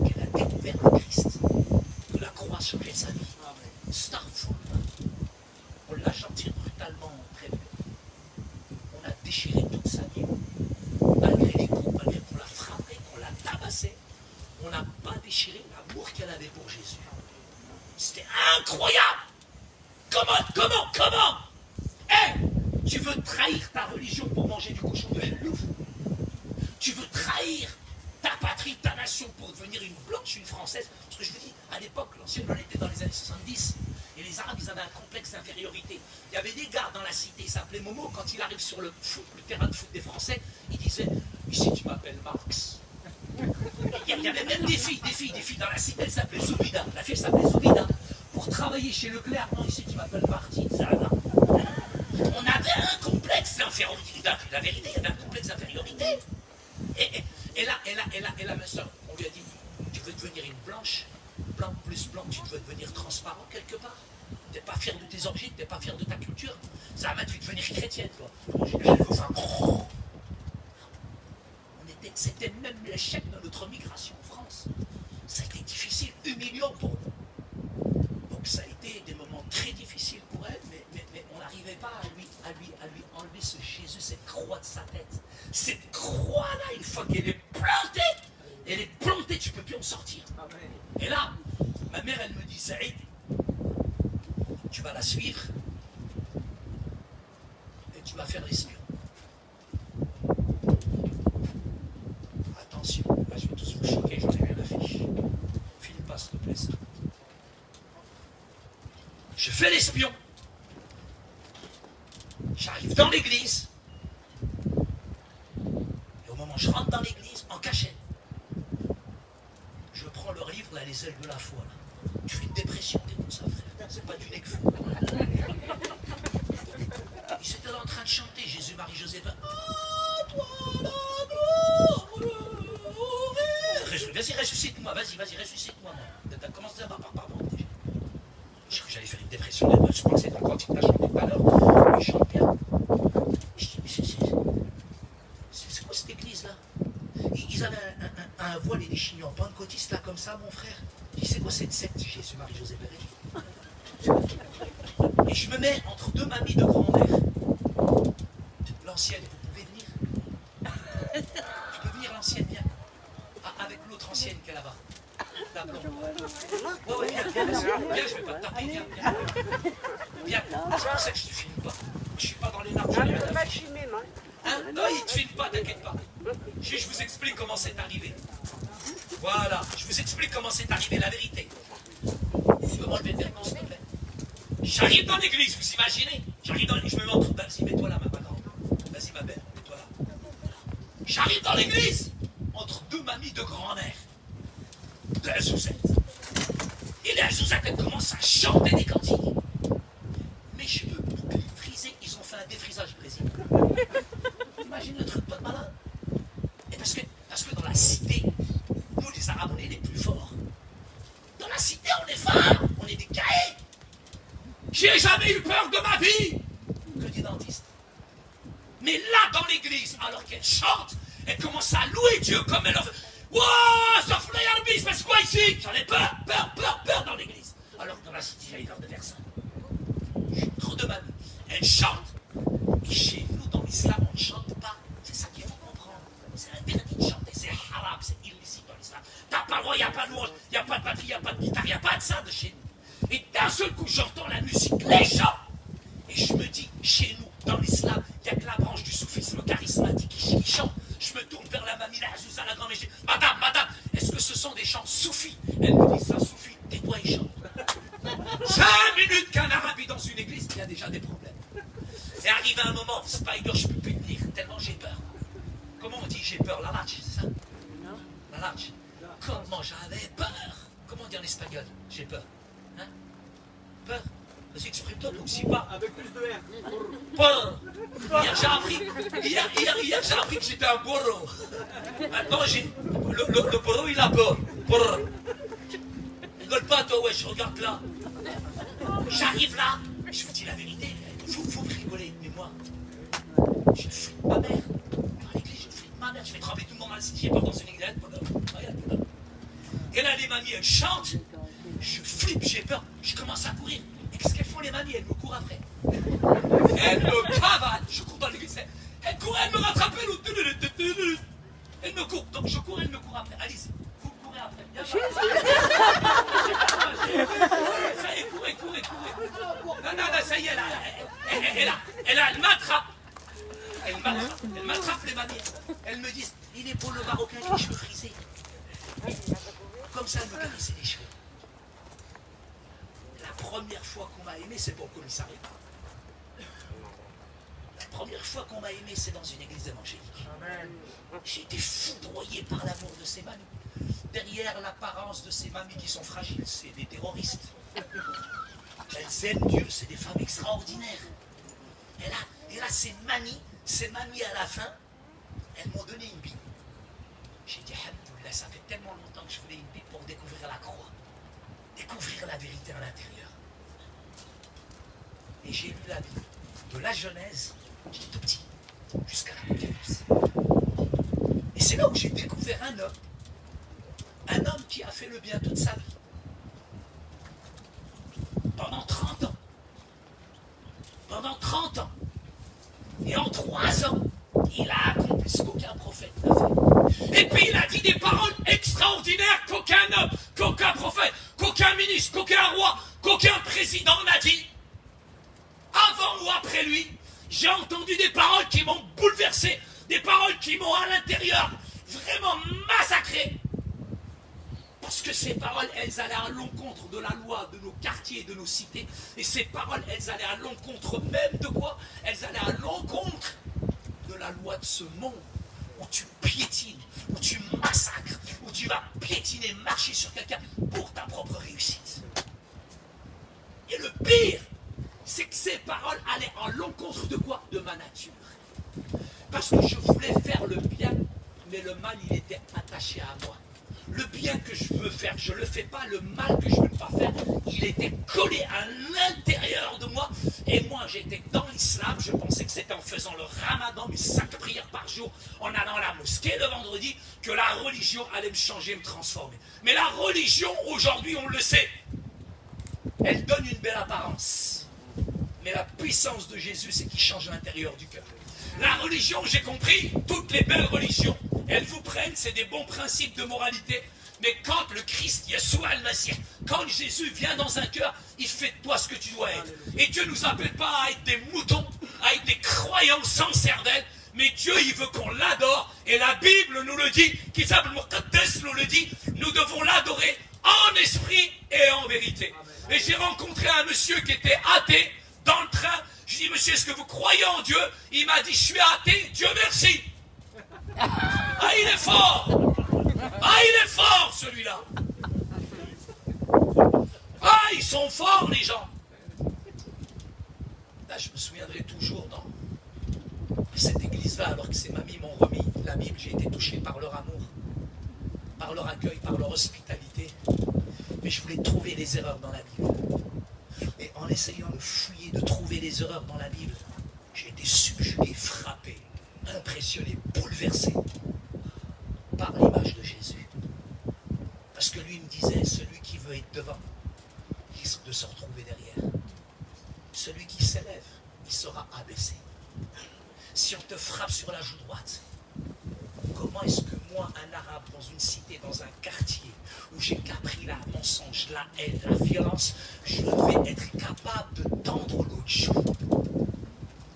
qu'elle a découvert le Christ, que la croix changeait sa vie. Starful. On l'a gentil brutalement prévu. On a déchiré toute sa vie. Malgré les coups, malgré qu'on l'a frappé, qu'on l'a tabassé, on n'a pas déchiré l'amour qu'elle avait pour Jésus. C'était incroyable! Comment? Tu veux trahir ta religion pour manger du cochon de Hellouf? Tu veux trahir ta patrie, ta nation pour devenir une blanche, une française? Parce que je vous dis, à l'époque, l'ancienne loi était dans les années 70, et les Arabes, ils avaient un complexe d'infériorité. Il y avait des gars dans la cité, il s'appelait Momo, quand il arrive sur le terrain de foot des Français, il disait, ici tu m'appelles Marx. Il y avait même des filles dans la cité, elle s'appelait Zoubida. La fille s'appelait Zoubida. Pour travailler chez Leclerc, non, ici tu m'appelles Martine, ça va. On avait un complexe d'infériorité. La vérité, il y avait un complexe d'infériorité. Et là, ma soeur, on lui a dit, tu veux devenir une blanche, blanc plus blanc, tu veux devenir transparent quelque part. T'es pas fier de tes origines, t'es pas fier de ta culture. Ça va te faire devenir chrétienne, toi. C'était même l'échec de notre migration en France. Ça a été difficile, humiliant pour nous. Donc ça a été des moments très difficiles pour elle, mais on n'arrivait pas à lui enlever ce Jésus, cette croix de sa tête. Cette croix-là, une fois qu'elle est plantée, tu ne peux plus en sortir. Et là, ma mère, elle me dit, Saïd, tu vas la suivre et tu vas faire l'espion. Attention, là je vais tous vous choquer, j'en ai rien à fiche. Filme pas s'il te plaît ça. Je fais l'espion. J'arrive dans l'église. Et au moment où je rentre dans l'église, en cachette, je prends leur livre, là, les ailes de la foi. Là. Tu fais une dépression, t'es comme ça, frère. C'est pas du nez que fou. Ils étaient en train de chanter Jésus, Marie, Joseph. Oh, toi, la gloire. Vas-y, ressuscite-moi, vas-y, ressuscite-moi. T'as commencé à par déjà. Je crois que j'allais faire une dépression nerveuse, je crois que c'est un cantique que tu as chanté tout à l'heure. Il chante bien. Je dis, mais c'est quoi cette église-là? Ils avaient un voile et des chignons pentecôtistes là comme ça, mon frère. Je dis, c'est quoi cette secte, Jésus, Marie, José, et je me mets entre deux mamies de grand-mère. L'ancienne, vous pouvez venir? Tu peux venir, l'ancienne, viens. Avec l'autre ancienne qui est là-bas. La blonde. Ouais, viens, je vais pas te taper, viens. Viens, c'est pour ça que je te filme pas. Je suis pas dans les nards, je n'ai rien à faire. Hein? Non, il te filme pas, t'inquiète pas. Je vous explique comment c'est arrivé. Voilà, je vous explique comment c'est arrivé, la vérité. Tu peux m'enlever le vêtement, s'il te plaît? J'arrive dans l'église, vous imaginez? J'arrive dans l'église, je me mets entre... Vas-y, mets-toi là, ma grande. Vas-y, ma belle, mets-toi là. J'arrive dans l'église, entre deux mamies de grand-mère. De la Suzette. Et la Suzette, elle commence à chanter des cantiques. Mes cheveux bouclés, frisés, ils ont fait un défrisage brésilien. Imagine le truc, pas de malin. Et parce que dans la cité, nous les Arabes, on est les plus forts. Dans la cité, on est forts, on est des caïds. J'ai jamais eu peur de ma vie, que dit dentiste. Mais là, dans l'église, alors qu'elle chante, elle commence à louer Dieu comme elle en veut. Wouah, ça fout la il se passe quoi ici? J'en ai peur dans l'église. Alors que dans la cité, j'avais peur de personne. Je suis trop de mal. Elle chante. Et chez nous, dans l'islam, on ne chante pas. C'est ça qu'il faut comprendre. C'est interdit de chanter. C'est haram, c'est illicite dans l'islam. T'as pas le droit, il n'y a pas de louange, il n'y a pas de batterie, il n'y a pas de guitare, il n'y a pas de ça de chez nous. Et d'un seul coup, j'entends la musique, les chants. Et je me dis, chez nous, dans l'islam, il n'y a que la branche du soufisme charismatique qui chante. Je je me tourne vers la mamie, la Zouza, la grand-mère, je dis, madame, est-ce que ce sont des chants soufis? Elle me dit, ça suffit, tais-toi et chante. 5 minutes qu'un arabe est dans une église, il y a déjà des problèmes. Et arrive un moment, Spider, je peux plus tenir, tellement j'ai peur. Comment on dit j'ai peur? La large, c'est ça? La large. Comment j'avais peur? Comment on dit en espagnol? J'ai peur. Hein? Peur? Vas-y, exprime-toi, donc si pas. Avec plus de R. Peur. Hier, j'ai appris que j'étais un burro. Maintenant, le burro, il a peur. Peur. Rigole pas, toi, ouais, je regarde là. J'arrive là, je vous dis la vérité, vous rigolez, mais moi, je flippe ma mère. Dans l'église, je flippe ma mère, je fais trembler tout le monde si j'ai peur dans une église. Regarde. Et là, les mamies, elles chantent, je flippe, j'ai peur, je commence à courir. Et qu'est-ce qu'elles font, les mamies? Elles me courent après. Elles me cavalent, je cours dans l'église, elles courent, elles me rattrapent, elles me courent. Donc je cours, elles me courent après. Allez-y, vous courez après. Ça y est, courez. Non, ça y est, elle m'attrape. Elle m'attrape les mamies. Elles me disent, il est pour le Marocain avec les cheveux frisés. Comme ça, elle me caressait les cheveux. La première fois qu'on m'a aimé, c'est pour le commissariat. La première fois qu'on m'a aimé, c'est dans une église évangélique. J'ai été foudroyé par l'amour de ces mamies. Derrière l'apparence de ces mamies qui sont fragiles, c'est des terroristes. Elles aiment Dieu, c'est des femmes extraordinaires. Et là, ces mamies à la fin, elles m'ont donné une Bible. J'ai dit, Alhamdoulilah, ça fait tellement longtemps que je voulais une Bible pour découvrir la croix, découvrir la vérité à l'intérieur. Et j'ai lu la Bible, de la Genèse, j'étais tout petit, jusqu'à l'Apocalypse. Et c'est là où j'ai découvert un homme qui a fait le bien toute sa vie. Pendant 30 ans. Pendant 30 ans. Et en 3 ans, il a accompli ce qu'aucun prophète n'a fait. Et puis il a dit des paroles extraordinaires qu'aucun homme, qu'aucun prophète, qu'aucun ministre, qu'aucun roi, qu'aucun président n'a dit. Avant ou après lui, j'ai entendu des paroles qui m'ont bouleversé, des paroles qui m'ont à l'intérieur vraiment massacré. Parce que ces paroles, elles allaient à l'encontre de la loi de nos quartiers et de nos cités. Et ces paroles, elles allaient à l'encontre même de quoi? Elles allaient à l'encontre de la loi de ce monde, où tu piétines, où tu massacres, où tu vas piétiner, marcher sur quelqu'un pour ta propre réussite. Et le pire, c'est que ces paroles allaient à l'encontre de quoi? De ma nature. Parce que je voulais faire le bien, mais le mal, il était attaché à moi. Le bien que je veux faire, je ne le fais pas. Le mal que je ne veux pas faire, il était collé à l'intérieur de moi. Et moi, j'étais dans l'islam. Je pensais que c'était en faisant le ramadan, mes 5 prières par jour, en allant à la mosquée le vendredi, que la religion allait me changer, me transformer. Mais la religion, aujourd'hui, on le sait, elle donne une belle apparence. Mais la puissance de Jésus, c'est qu'il change l'intérieur du cœur. La religion, j'ai compris, toutes les belles religions, elles vous prennent, c'est des bons principes de moralité. Mais quand le Christ, Yeshua al-Masih, quand Jésus vient dans un cœur, il fait de toi ce que tu dois être. Et Dieu ne nous appelle pas à être des moutons, à être des croyants sans cervelle, mais Dieu, il veut qu'on l'adore. Et la Bible nous le dit, Kitab al-Muqaddas nous le dit, nous devons l'adorer en esprit et en vérité. Et j'ai rencontré un monsieur qui était athée dans le train. Je dis, monsieur, est-ce que vous croyez en Dieu? Il m'a dit, je suis athée, Dieu merci. Ah, il est fort. Ah, il est fort, celui-là. Ah, ils sont forts, les gens. Là, je me souviendrai toujours dans cette église-là, alors que ces mamies m'ont remis la Bible, j'ai été touché par leur amour, par leur accueil, par leur hospitalité. Mais je voulais trouver les erreurs dans la Bible. Et en essayant de fouiller, de trouver les erreurs dans la Bible, j'ai été subjugué, frappé, impressionné, bouleversé par l'image de Jésus. Parce que lui me disait, celui qui veut être devant risque de se retrouver derrière. Celui qui s'élève, il sera abaissé. Si on te frappe sur la joue droite, comment est-ce que moi, un arabe, dans une cité, dans un quartier, où j'ai appris la mensonge, la haine, la violence, je vais être capable de tendre l'autre joue?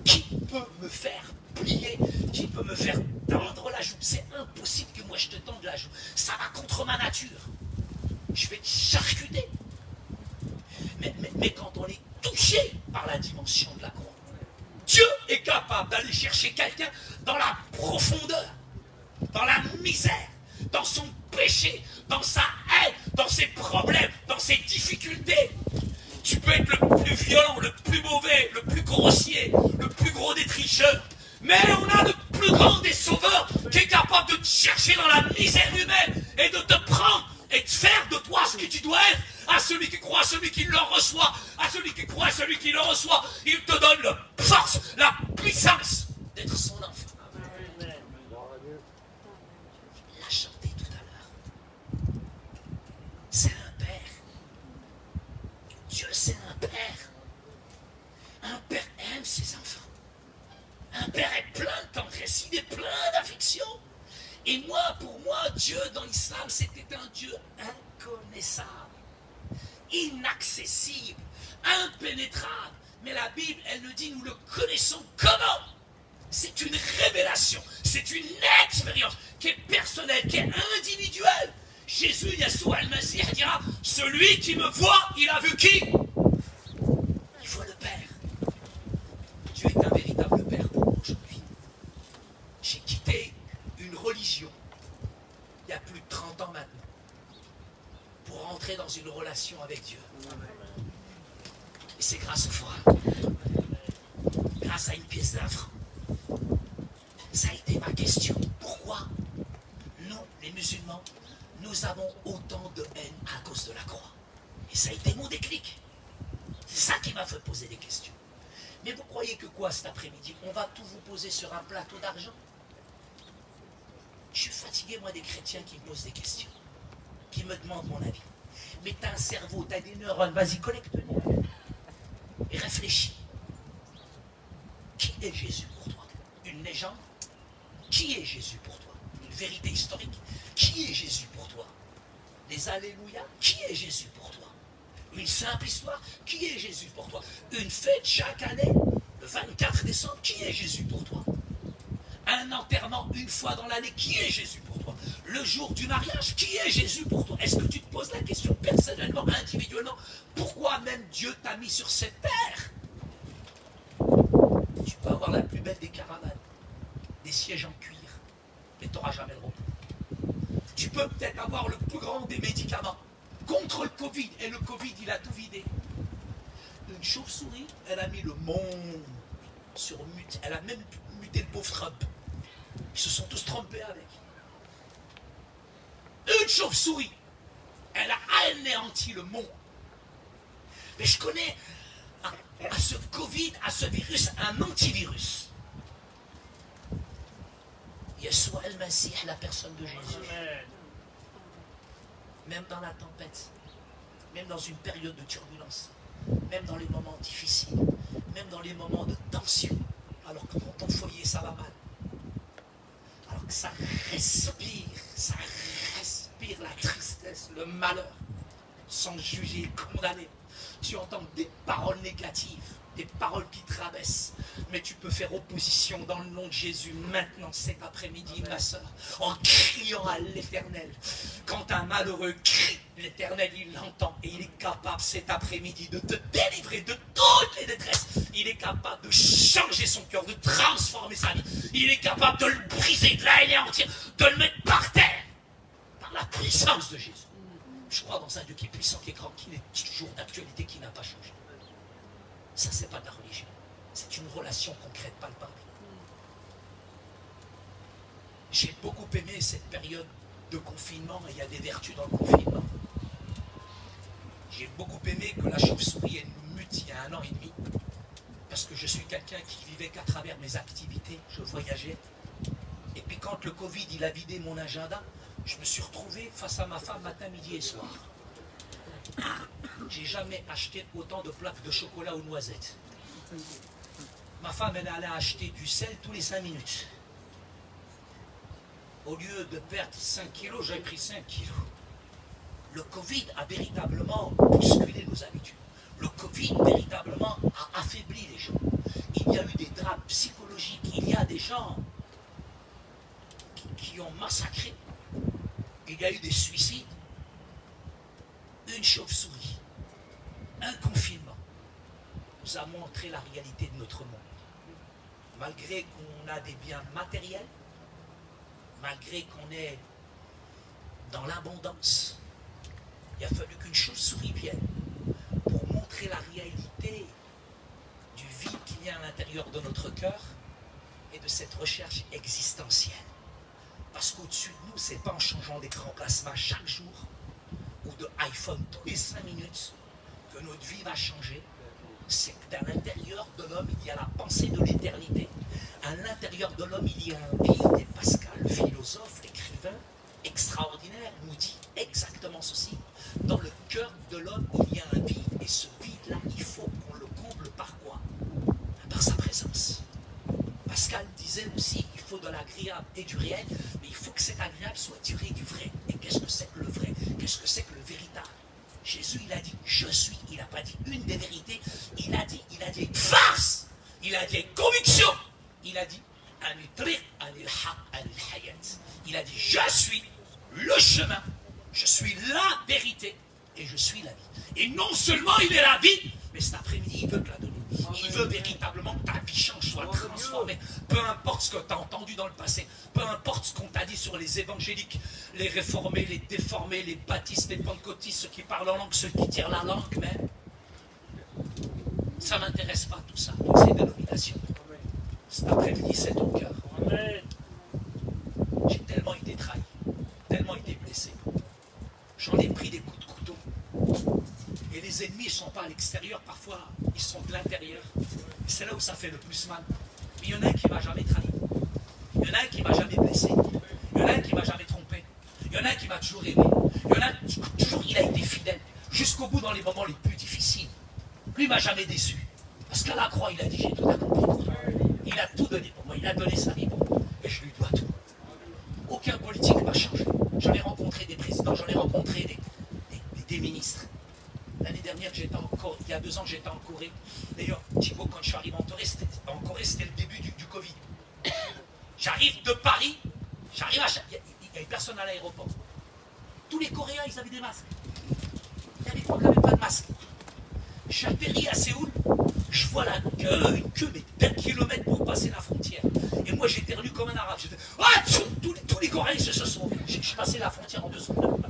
Qui peut me faire plier? Qui peut me faire tendre la joue. C'est impossible que moi je te tende la joue. Ça va contre ma nature. Je vais te charcuter. Mais quand on est touché par la dimension de la croix, Dieu est capable d'aller chercher quelqu'un dans la profondeur, dans la misère, dans son péché, dans sa haine, dans ses problèmes, dans ses difficultés. Tu peux être le plus violent, le plus mauvais, le plus grossier, le plus gros des tricheurs. Mais on a le plus grand des sauveurs qui est capable de te chercher dans la misère humaine et de te prendre et de faire de toi ce que tu dois être. À celui qui croit, à celui qui le reçoit, à celui qui croit, à celui qui le reçoit, il te donne la force, la puissance d'être son enfant. Il l'a chanté tout à l'heure. C'est un père. Dieu, c'est un père. Un père aime ses enfants. Un père est plein de tendresse, il est plein d'affection. Et moi, pour moi, Dieu dans l'islam, c'était un Dieu inconnaissable, inaccessible, impénétrable. Mais la Bible, elle nous dit, nous le connaissons comment? C'est une révélation, c'est une expérience qui est personnelle, qui est individuelle. Jésus, Yeshua al-Masih dira, celui qui me voit, il a vu qui? Il voit le Père. Dieu est un véritable Père pour moi aujourd'hui. J'ai quitté une religion il y a plus de 30 ans maintenant pour rentrer dans une relation avec Dieu. Et c'est grâce au foie, grâce à une pièce d'un franc. Ça a été ma question. Pourquoi nous, les musulmans, nous avons autant de haine à cause de la croix? Et ça a été mon déclic. C'est ça qui m'a fait poser des questions. Mais vous croyez que quoi cet après-midi? On va tout vous poser sur un plateau d'argent? Je suis fatigué, moi, des chrétiens qui me posent des questions, qui me demandent mon avis. Mais t'as un cerveau, t'as des neurones, vas-y, collecte-les. Et réfléchis. Qui est Jésus pour toi? Une légende? Qui est Jésus pour toi? Une vérité historique? Qui est Jésus pour toi? Des alléluia? Qui est Jésus pour toi? Une simple histoire? Qui est Jésus pour toi? Une fête chaque année, le 24 décembre? Qui est Jésus pour toi? Un enterrement une fois dans l'année? Qui est Jésus pour toi? Le jour du mariage? Qui est Jésus pour toi? Est-ce que tu te poses la question personnellement, individuellement? Pourquoi même Dieu t'a mis sur cette terre? Tu peux avoir la plus belle des caravanes, des sièges en cuir, mais tu n'auras jamais le repos. Tu peux peut-être avoir le plus grand des médicaments contre le Covid, et le Covid, il a tout vidé. Une chauve-souris, elle a mis le monde sur mute. Elle a même muté le pauvre Trump. Ils se sont tous trompés avec. Une chauve-souris, elle a anéanti le monde. Mais je connais à ce Covid, à ce virus, un antivirus. Yeshua al-Masih, la personne de Jésus. Même dans la tempête, même dans une période de turbulence, même dans les moments difficiles, même dans les moments de tension, alors que dans ton foyer ça va mal, alors que ça respire la tristesse, le malheur, sans juger, condamner. Tu entends des paroles négatives, des paroles qui te rabaissent, mais tu peux faire opposition dans le nom de Jésus maintenant, cet après-midi, ma soeur, en criant à l'Éternel. Quand un malheureux crie, l'Éternel, il l'entend et il est capable cet après-midi de te délivrer de toutes les détresses. Il est capable de changer son cœur, de transformer sa vie. Il est capable de le briser, de l'anéantir, de le mettre par terre, par la puissance de Jésus. Je crois dans un Dieu qui est puissant, qui est grand, qui est toujours d'actualité, qui n'a pas changé. Ça, c'est pas de la religion. C'est une relation concrète, palpable. J'ai beaucoup aimé cette période de confinement, et il y a des vertus dans le confinement. J'ai beaucoup aimé que la chauve-souris ait muté il y a 1 an et demi, parce que je suis quelqu'un qui vivait qu'à travers mes activités, je voyageais. Et puis quand le Covid, il a vidé mon agenda, je me suis retrouvé face à ma femme matin, midi et soir. J'ai jamais acheté autant de plaques de chocolat aux noisettes. Ma femme, elle allait acheter du sel tous les 5 minutes. Au lieu de perdre 5 kilos, j'ai pris 5 kilos. Le Covid a véritablement bousculé nos habitudes. Le Covid, véritablement, a affaibli les gens. Il y a eu des drames psychologiques. Il y a des gens qui ont massacré. Il y a eu des suicides, une chauve-souris, un confinement nous a montré la réalité de notre monde. Malgré qu'on a des biens matériels, malgré qu'on est dans l'abondance, il a fallu qu'une chauve-souris vienne pour montrer la réalité du vide qu'il y a à l'intérieur de notre cœur et de cette recherche existentielle. Parce qu'au-dessus de nous, c'est pas en changeant d'écran plasma chaque jour ou de iPhone tous les 5 minutes que notre vie va changer. C'est qu'à l'intérieur de l'homme, il y a la pensée de l'éternité. À l'intérieur de l'homme, il y a un vide. Et Pascal, le philosophe, l'écrivain extraordinaire, nous dit exactement ceci. Dans le cœur de l'homme, il y a un vide. Et ce vide-là, il faut qu'on le comble par quoi? Par sa présence. Pascal disait aussi, il faut de l'agréable et du réel, mais il faut que cet agréable soit tiré du vrai. Et qu'est-ce que c'est que le vrai? Qu'est-ce que c'est que le véritable? Jésus, il a dit, je suis. Il n'a pas dit une des vérités. Il a dit une farce. Il a dit une conviction. Il a dit, il a dit, je suis le chemin, je suis la vérité et je suis la vie. Et non seulement il est la vie, mais cet après-midi, il veut te la donner. Il veut véritablement que ta vie change, soit transformée. Peu importe ce que tu as entendu dans le passé, peu importe ce qu'on t'a dit sur les évangéliques, les réformés, les déformés, les baptistes, les pentecôtistes, ceux qui parlent en langue, ceux qui tirent la langue même. Ça ne m'intéresse pas tout ça, toutes ces dénominations. Cet après-midi, c'est ton cœur. J'ai tellement été trahi, tellement été blessé. J'en ai pris des coups de couteau. Et les ennemis ne sont pas à l'extérieur, parfois ils sont de l'intérieur. C'est là où ça fait le plus mal. Mais il y en a un qui ne m'a jamais trahi. Il y en a un qui ne m'a jamais blessé. Il y en a un qui ne m'a jamais trompé. Il y en a un qui m'a toujours aimé. Il y en a un toujours, il a été fidèle. Jusqu'au bout dans les moments les plus difficiles. Lui ne m'a jamais déçu. Parce qu'à la croix, il a dit, j'ai tout accompli pour toi. Il a tout donné pour moi. Il a donné sa vie pour moi. Et je lui dois tout. Aucun politique ne m'a changé. J'en ai rencontré des présidents, j'en ai rencontré des ministres. L'année dernière, il y a 2 ans, j'étais en Corée. D'ailleurs, Thibaut, quand je suis arrivé en Corée, c'était le début du Covid. J'arrive de Paris, il n'y avait personne à l'aéroport. Tous les Coréens, ils avaient des masques. Il y avait moi qui n'avais pas de masque. J'atterris à Séoul, je vois une queue d'1 kilomètre pour passer la frontière. Et moi, j'éternue comme un arabe. Tous les Coréens se sont vus. J'ai passé la frontière en 2 secondes.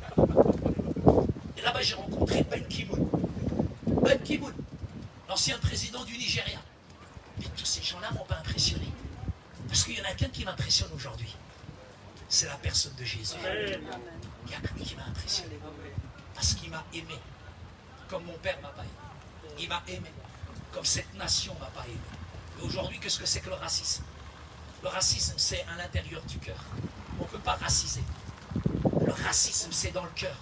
Et là-bas, j'ai rencontré Ben Ki-moon. Ben Ki-moon, l'ancien président du Nigeria. Mais tous ces gens-là ne m'ont pas impressionné. Parce qu'il y en a qu'un qui m'impressionne aujourd'hui. C'est la personne de Jésus. Il n'y a que lui qui m'a impressionné. Parce qu'il m'a aimé. Comme mon père m'a pas aimé. Il m'a aimé. Comme cette nation m'a pas aimé. Et aujourd'hui, qu'est-ce que c'est que le racisme? Le racisme, c'est à l'intérieur du cœur. On ne peut pas raciser. Le racisme, c'est dans le cœur.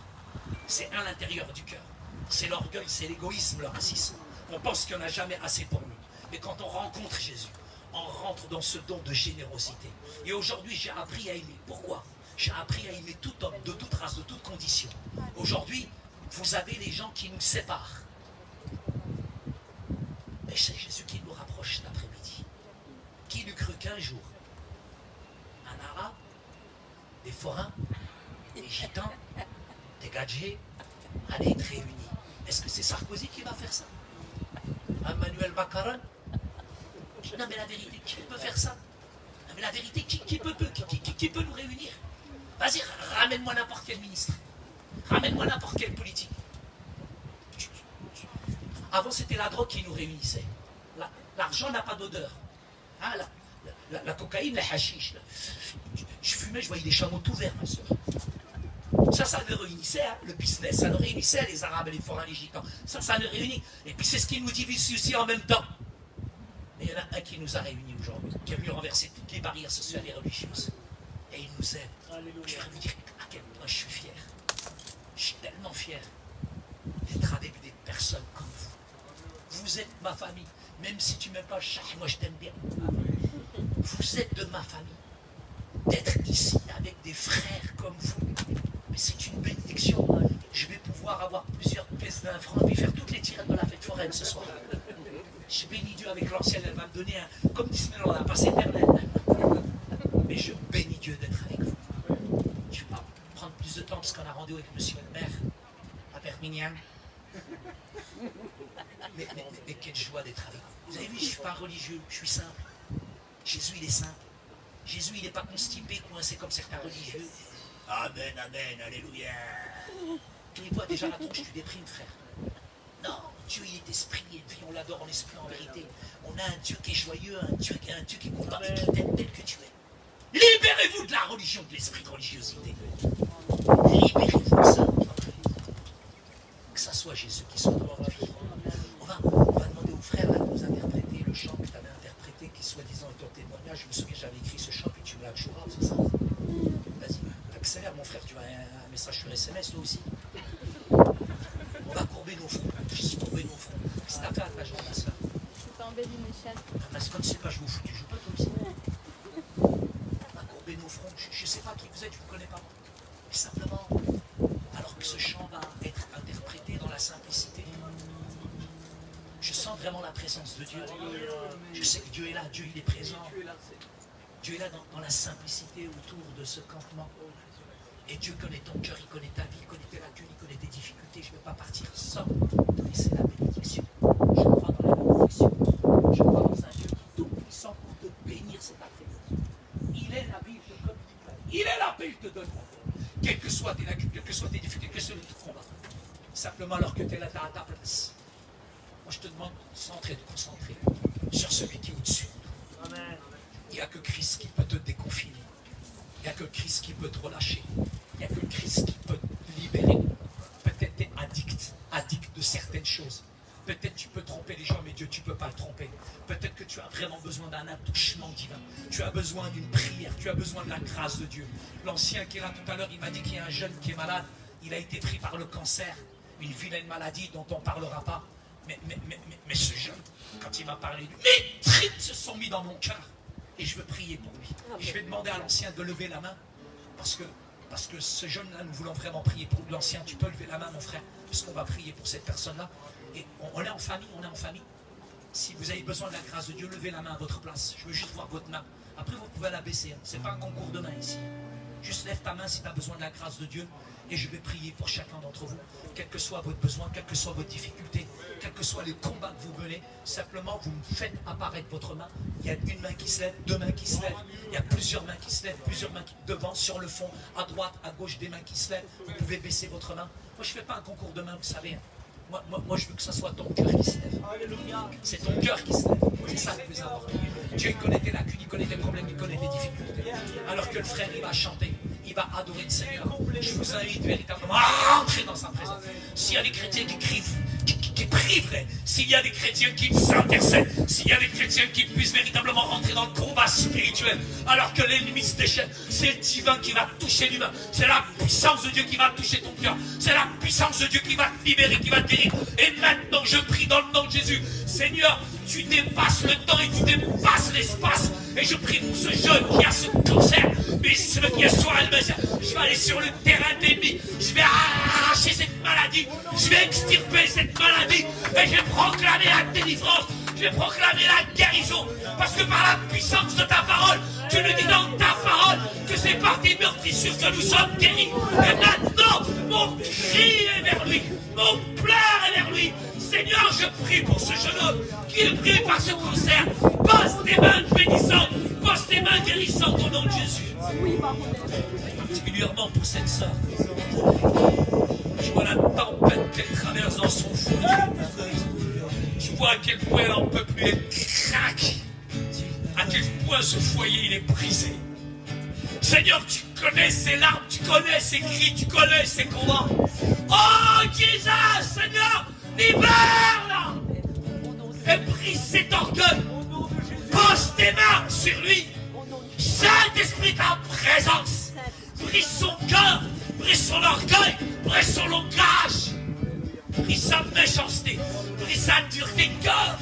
C'est à l'intérieur du cœur. C'est l'orgueil, c'est l'égoïsme, le racisme. On pense qu'il n'y en a jamais assez pour nous. Mais quand on rencontre Jésus, on rentre dans ce don de générosité. Et aujourd'hui, j'ai appris à aimer. Pourquoi? J'ai appris à aimer tout homme, de toute race, de toute condition. Aujourd'hui, vous avez les gens qui nous séparent. Mais c'est Jésus qui nous rapproche cet après-midi. Qui l'eût cru qu'un jour, un arabe, des forains, des gitans, des gadgets, allaient être réunis. Est-ce que c'est Sarkozy qui va faire ça? Emmanuel Macron? Non mais la vérité, qui peut faire ça? Non mais la vérité, qui peut nous réunir? Vas-y, ramène-moi n'importe quel ministre. Ramène-moi n'importe quel politique. Avant, c'était la drogue qui nous réunissait. L'argent n'a pas d'odeur. Hein, la cocaïne, le hashish. Je fumais, je voyais des chameaux tout verts, ma soeur. Ça nous réunissait, hein, le business, ça nous réunissait, les Arabes, les forains, les Gitans. Ça nous réunit. Et puis c'est ce qui nous divise aussi en même temps. Mais il y en a un qui nous a réunis aujourd'hui, qui est venu renverser toutes les barrières sociales et religieuses. Et il nous aime. Je voudrais vous dire à quel point je suis fier. Je suis tellement fier d'être avec des personnes comme vous. Vous êtes ma famille. Même si tu ne m'aimes pas, moi je t'aime bien. Vous êtes de ma famille. D'être ici avec des frères comme vous. Mais c'est une bénédiction. Je vais pouvoir avoir plusieurs pièces d'un franc et faire toutes les tirettes de la fête foraine ce soir. Je bénis Dieu avec l'ancienne, elle va me donner un, comme Disneyland, un passe éternel. Mais je bénis Dieu d'être avec vous. vais pas prendre plus de temps parce qu'on a rendez-vous avec monsieur le maire à Perpignan. Mais quelle joie d'être avec vous. Vous avez vu, je ne suis pas religieux, je suis simple. Jésus, il est simple. Jésus, il n'est pas constipé, coincé comme certains religieux. Amen, amen, alléluia. Tu les vois déjà la tronche, tu déprimes, frère. Non, Dieu, il est esprit, et puis on l'adore en esprit, en vérité. On a un Dieu qui est joyeux, un Dieu qui est content et qui t'aime tel que tu es. Libérez-vous de la religion, de l'esprit de religiosité. Libérez-vous de ça. Que ça soit Jésus qui soit dans votre vie. On va demander aux frères là, de nous interpréter le chant que tu avais interprété, qui soi-disant est ton témoignage. Je me souviens, j'avais écrit ce chant, puis tu me l'as joué, c'est ça? Vas-y, accélère mon frère, tu as un message sur SMS, toi aussi. On va courber nos fronts, juste courber nos fronts. Qu'est-ce que t'as fait à ta jambe, ma soeur? C'est tombé d'une échelle. Ma soeur, tu sais pas jouer au foot, tu joues pas toi aussi? On va courber nos fronts, je sais pas qui vous êtes, je vous connais pas. Mais simplement, alors que ce chant va être interprété dans la simplicité, je sens vraiment la présence de Dieu. Je sais que Dieu est là, Dieu il est présent. Dieu est là dans la simplicité autour de ce campement. Et Dieu connaît ton cœur, il connaît ta vie, il connaît tes lacunes, il connaît tes difficultés. Je ne veux pas partir sans te laisser la bénédiction. Je crois dans la bénédiction. Je crois dans un Dieu qui est tout puissant pour te bénir cet après-midi. Il est la vie, il te donne. Il est la paix, il te donne. Quelles que soient tes lacunes, quelles que soient tes difficultés, quels que soient tes combats. Simplement alors que tu es là, à ta place. Moi je te demande de te centrer, de te concentrer sur celui qui est au-dessus. Il n'y a que Christ qui peut te déconfiner. Il n'y a que Christ qui peut te relâcher. Il n'y a que Christ qui peut te libérer. Peut-être tu es addict de certaines choses. Peut-être tu peux tromper les gens, mais Dieu, tu ne peux pas le tromper. Peut-être que tu as vraiment besoin d'un attouchement divin. Tu as besoin d'une prière. Tu as besoin de la grâce de Dieu. L'ancien qui est là tout à l'heure, il m'a dit qu'il y a un jeune qui est malade. Il a été pris par le cancer. Une vilaine maladie dont on ne parlera pas. Mais ce jeune, quand il m'a parlé, mes tripes se sont mis dans mon cœur. Et je veux prier pour lui. Et je vais demander à l'ancien de lever la main. Parce que ce jeune-là, nous voulons vraiment prier pour lui. L'ancien, tu peux lever la main, mon frère. Parce qu'on va prier pour cette personne-là. Et on est en famille, on est en famille. Si vous avez besoin de la grâce de Dieu, levez la main à votre place. Je veux juste voir votre main. Après, vous pouvez la baisser. Ce n'est pas un concours de main ici. Juste lève ta main si tu as besoin de la grâce de Dieu. Et je vais prier pour chacun d'entre vous. Quel que soit votre besoin, quelle que soit votre difficulté, quels que soient les combats que vous menez, simplement vous me faites apparaître votre main. Il y a une main qui se lève, deux mains qui se lèvent. Il y a plusieurs mains qui se lèvent, plusieurs mains qui devant, sur le fond, à droite, à gauche, des mains qui se lèvent. Vous pouvez baisser votre main. Moi, je ne fais pas un concours de main, vous savez. Moi, je veux que ce soit ton cœur qui se lève. C'est ton cœur qui se lève. C'est ça le plus important. Dieu, il connaît tes lacunes, il connaît tes problèmes, il connaît tes difficultés. Alors que le frère, il va chanter, il va adorer le Seigneur. Je vous invite véritablement à rentrer dans sa présence. S'il y a des chrétiens qui crient, qui prient vrai, s'il y a des chrétiens qui s'intercèdent, s'il y a des chrétiens qui puissent véritablement rentrer dans le combat spirituel, alors que l'ennemi se déchaîne, c'est le divin qui va toucher l'humain. C'est la puissance de Dieu qui va toucher ton cœur. C'est la puissance de Dieu qui va te libérer, qui va te guérir. Et maintenant, je prie dans le nom de Jésus. Seigneur, tu dépasses le temps et tu dépasses l'espace. Et je prie pour ce jeune qui a ce cancer. Mais celui qui est sur elle-même, je vais aller sur le terrain de l'ennemi. Je vais arracher cette maladie. Je vais extirper cette maladie. Et je vais proclamer la délivrance. Je vais proclamer la guérison. Parce que par la puissance de ta parole, tu nous dis dans ta parole que c'est par des meurtrissures que nous sommes guéris. Et maintenant, mon cri est vers lui. Mon pleur est vers lui. Seigneur, je prie pour ce jeune homme qui est pris par ce cancer. Pose tes mains bénissantes, pose tes mains guérissantes au nom de Jésus. Particulièrement pour cette sœur. Je vois la tempête qu'elle traverse dans son foyer. Je vois à quel point elle en peut plus, elle craque. À quel point ce foyer il est brisé. Seigneur, tu connais ses larmes, tu connais ses cris, tu connais ses combats. Oh Jésus, Seigneur, libère-la et brise cet orgueil. Pose tes mains sur lui. Saint-Esprit, ta présence. Brise son cœur, brise son orgueil, brise son langage. Brise sa méchanceté, brise sa dureté de cœur.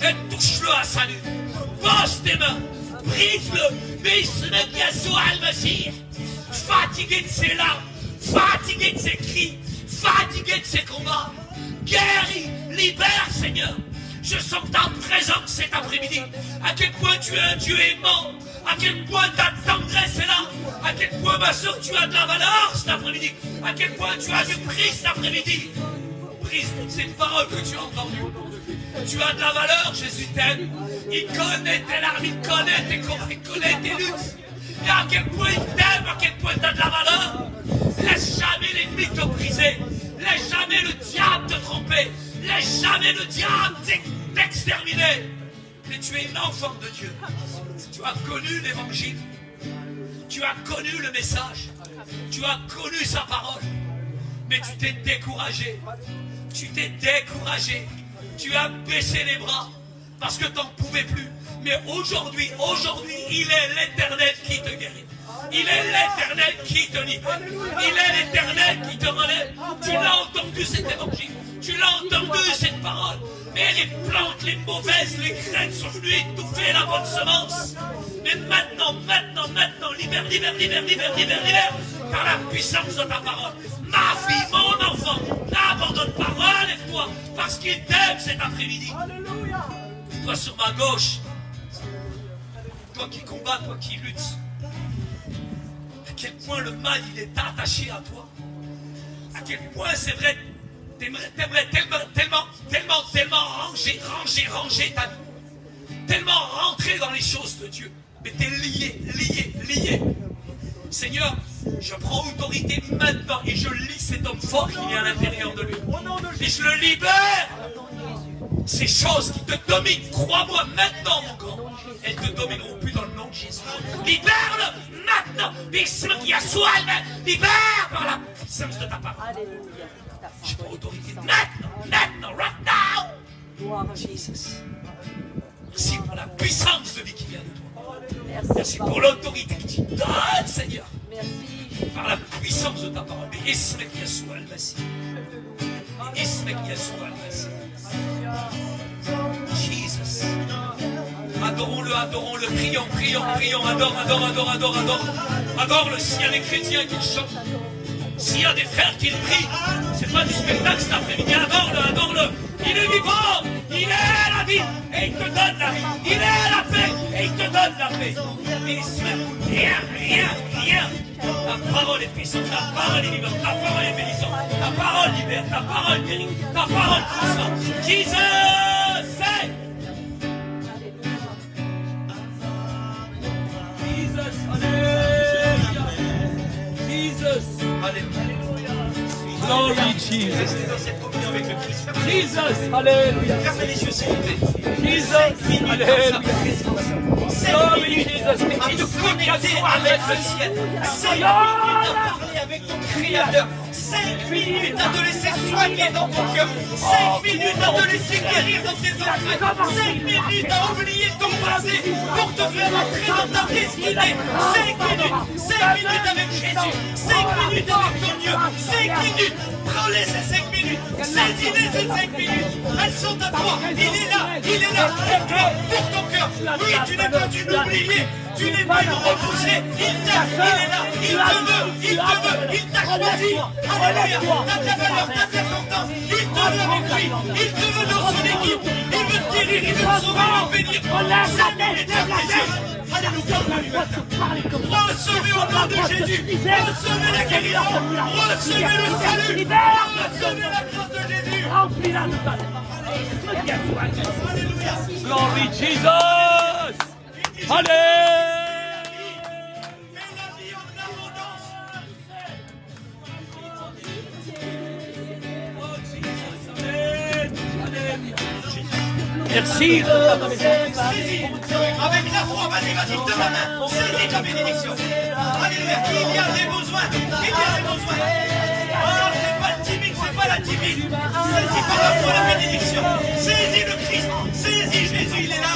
Et touche-le à sa nuque. Pose tes mains, brise-le. Bismillah Yeshua al-Masih. Fatigué de ses larmes, fatigué de ses cris, fatigué de ses combats. Guéris, libère, Seigneur. Je sens ta présence cet après-midi. À quel point tu es un Dieu aimant. À quel point ta tendresse est là. À quel point, ma soeur, tu as de la valeur cet après-midi. À quel point tu as du prix cet après-midi. Brise toutes ces paroles que tu as entendues. Tu as de la valeur, Jésus t'aime. Il connaît tes larmes, il connaît tes combats, il connaît tes luttes. Et à quel point il t'aime, à quel point tu as de la valeur. Laisse jamais l'ennemi te briser. Laisse jamais le diable te tromper. Laisse jamais le diable t'exterminer. Mais tu es une enfant de Dieu. Tu as connu l'évangile. Tu as connu le message. Tu as connu sa parole. Mais tu t'es découragé. Tu t'es découragé. Tu as baissé les bras parce que tu n'en pouvais plus. Mais aujourd'hui, il est l'Éternel qui te guérit. Il est l'Éternel qui te libère. Il est l'Éternel qui te relève. Tu l'as entendu cet évangile. Tu l'as entendu cette parole. Mais les plantes, les mauvaises, les graines sont venues étouffer la bonne semence. Mais maintenant, libère. Par la puissance de ta parole. Ma fille, mon enfant, n'abandonne pas, relève-toi, parce qu'il t'aime cet après-midi. Toi sur ma gauche, toi qui combats, toi qui luttes, à quel point le mal il est attaché à toi. À quel point c'est vrai, t'aimerais tellement ranger ta vie. Tellement rentrer dans les choses de Dieu. Mais t'es lié. Seigneur, je prends autorité maintenant et je lis cet homme fort qui est à l'intérieur de lui. Et je le libère. Ces choses qui te dominent, crois-moi maintenant, mon grand, elles ne te domineront plus dans le nom de Jésus. Libère-le maintenant. Libère par la puissance de ta parole. Je prends autorité maintenant, right now. Jesus. Merci pour la puissance de vie qui vient de toi. Merci pour l'autorité que tu donnes, Seigneur. Par la puissance de ta parole. Mais Ismek Yeshua al-Masih. Ismek Yeshua al-Masih. Jesus. Adorons-le, prions. Adore-le. S'il y a des chrétiens qui chantent, s'il y a des frères qui le prient, c'est pas du spectacle cet après-midi. Adore-le. Il est vivant, il est la vie et il te donne la vie. Il est la paix et il te donne la paix. Rien. Ta parole est puissante, ta parole est vivante, ta parole est bénissante, ta parole libère, ta parole guérit, ta parole transforme. Jesus, say. Jesus, alléluia. Jesus, alléluia. Glory Jesus. Restez dans cette communion avec le Christ. Jesus, alléluia. Fermez les yeux, s'il vous plaît. Jesus, alléluia. Glory Jesus. Et de connecter avec le ciel. 5 minutes à parler avec ton Créateur. 5 minutes à te laisser soigner dans ton cœur. 5 minutes à te laisser guérir dans tes entrailles. 5 minutes à oublier ton passé pour te faire entrer dans ta destinée. 5 minutes avec Jésus. 5 minutes avec ton Dieu. 5 minutes. Prends-les ces 5 minutes. Saisis-les ces 5 minutes. Elles sont à toi. Il est là pour toi, pour ton cœur. Oui, tu n'es pas dû l'oublier. Tu n'es pas une repoussée. Il est là, il t'a choisi. Alléluia. T'as de la valeur, t'as de l'importance. Il te veut avec lui. Il te veut dans son équipe. Il veut te guérir, il veut te sauver, il veut te bénir. Alléluia. Recevez au nom de Jésus. Recevez la guérison. Recevez le salut. Recevez la grâce de Jésus. Alléluia. Glory Jesus. Allez. Merci. Avec la foi, vas-y, de ma main. Saisis ta bénédiction. Alléluia. Il y a des besoins. Oh, c'est pas le timide, c'est pas la timide. Saisis par la foi la bénédiction. Saisis le Christ. Saisis Jésus, il est là.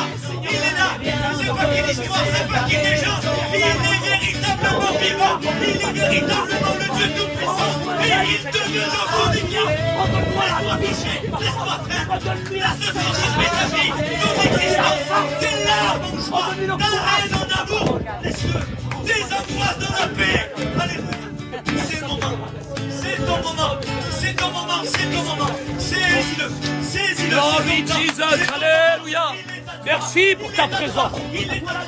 C'est pas qu'il histoire, c'est pas qu'il des gens. Il est véritablement vivant. Il est véritablement le Dieu Tout-Puissant. Et il te veut dans son équipe. Laisse-toi toucher. Laisse-toi faire. Laisse-toi changer ta vie. Ton existence. T'es là, mon choix. Ta haine en amour. Laisse-le. Tes angoisses dans la paix. Alléluia. C'est le moment. C'est ton moment. C'est ton moment, c'est ton moment. Saisis-le, saisis-le. Glory Jesus, alléluia. Merci pour ta présence. Il est à la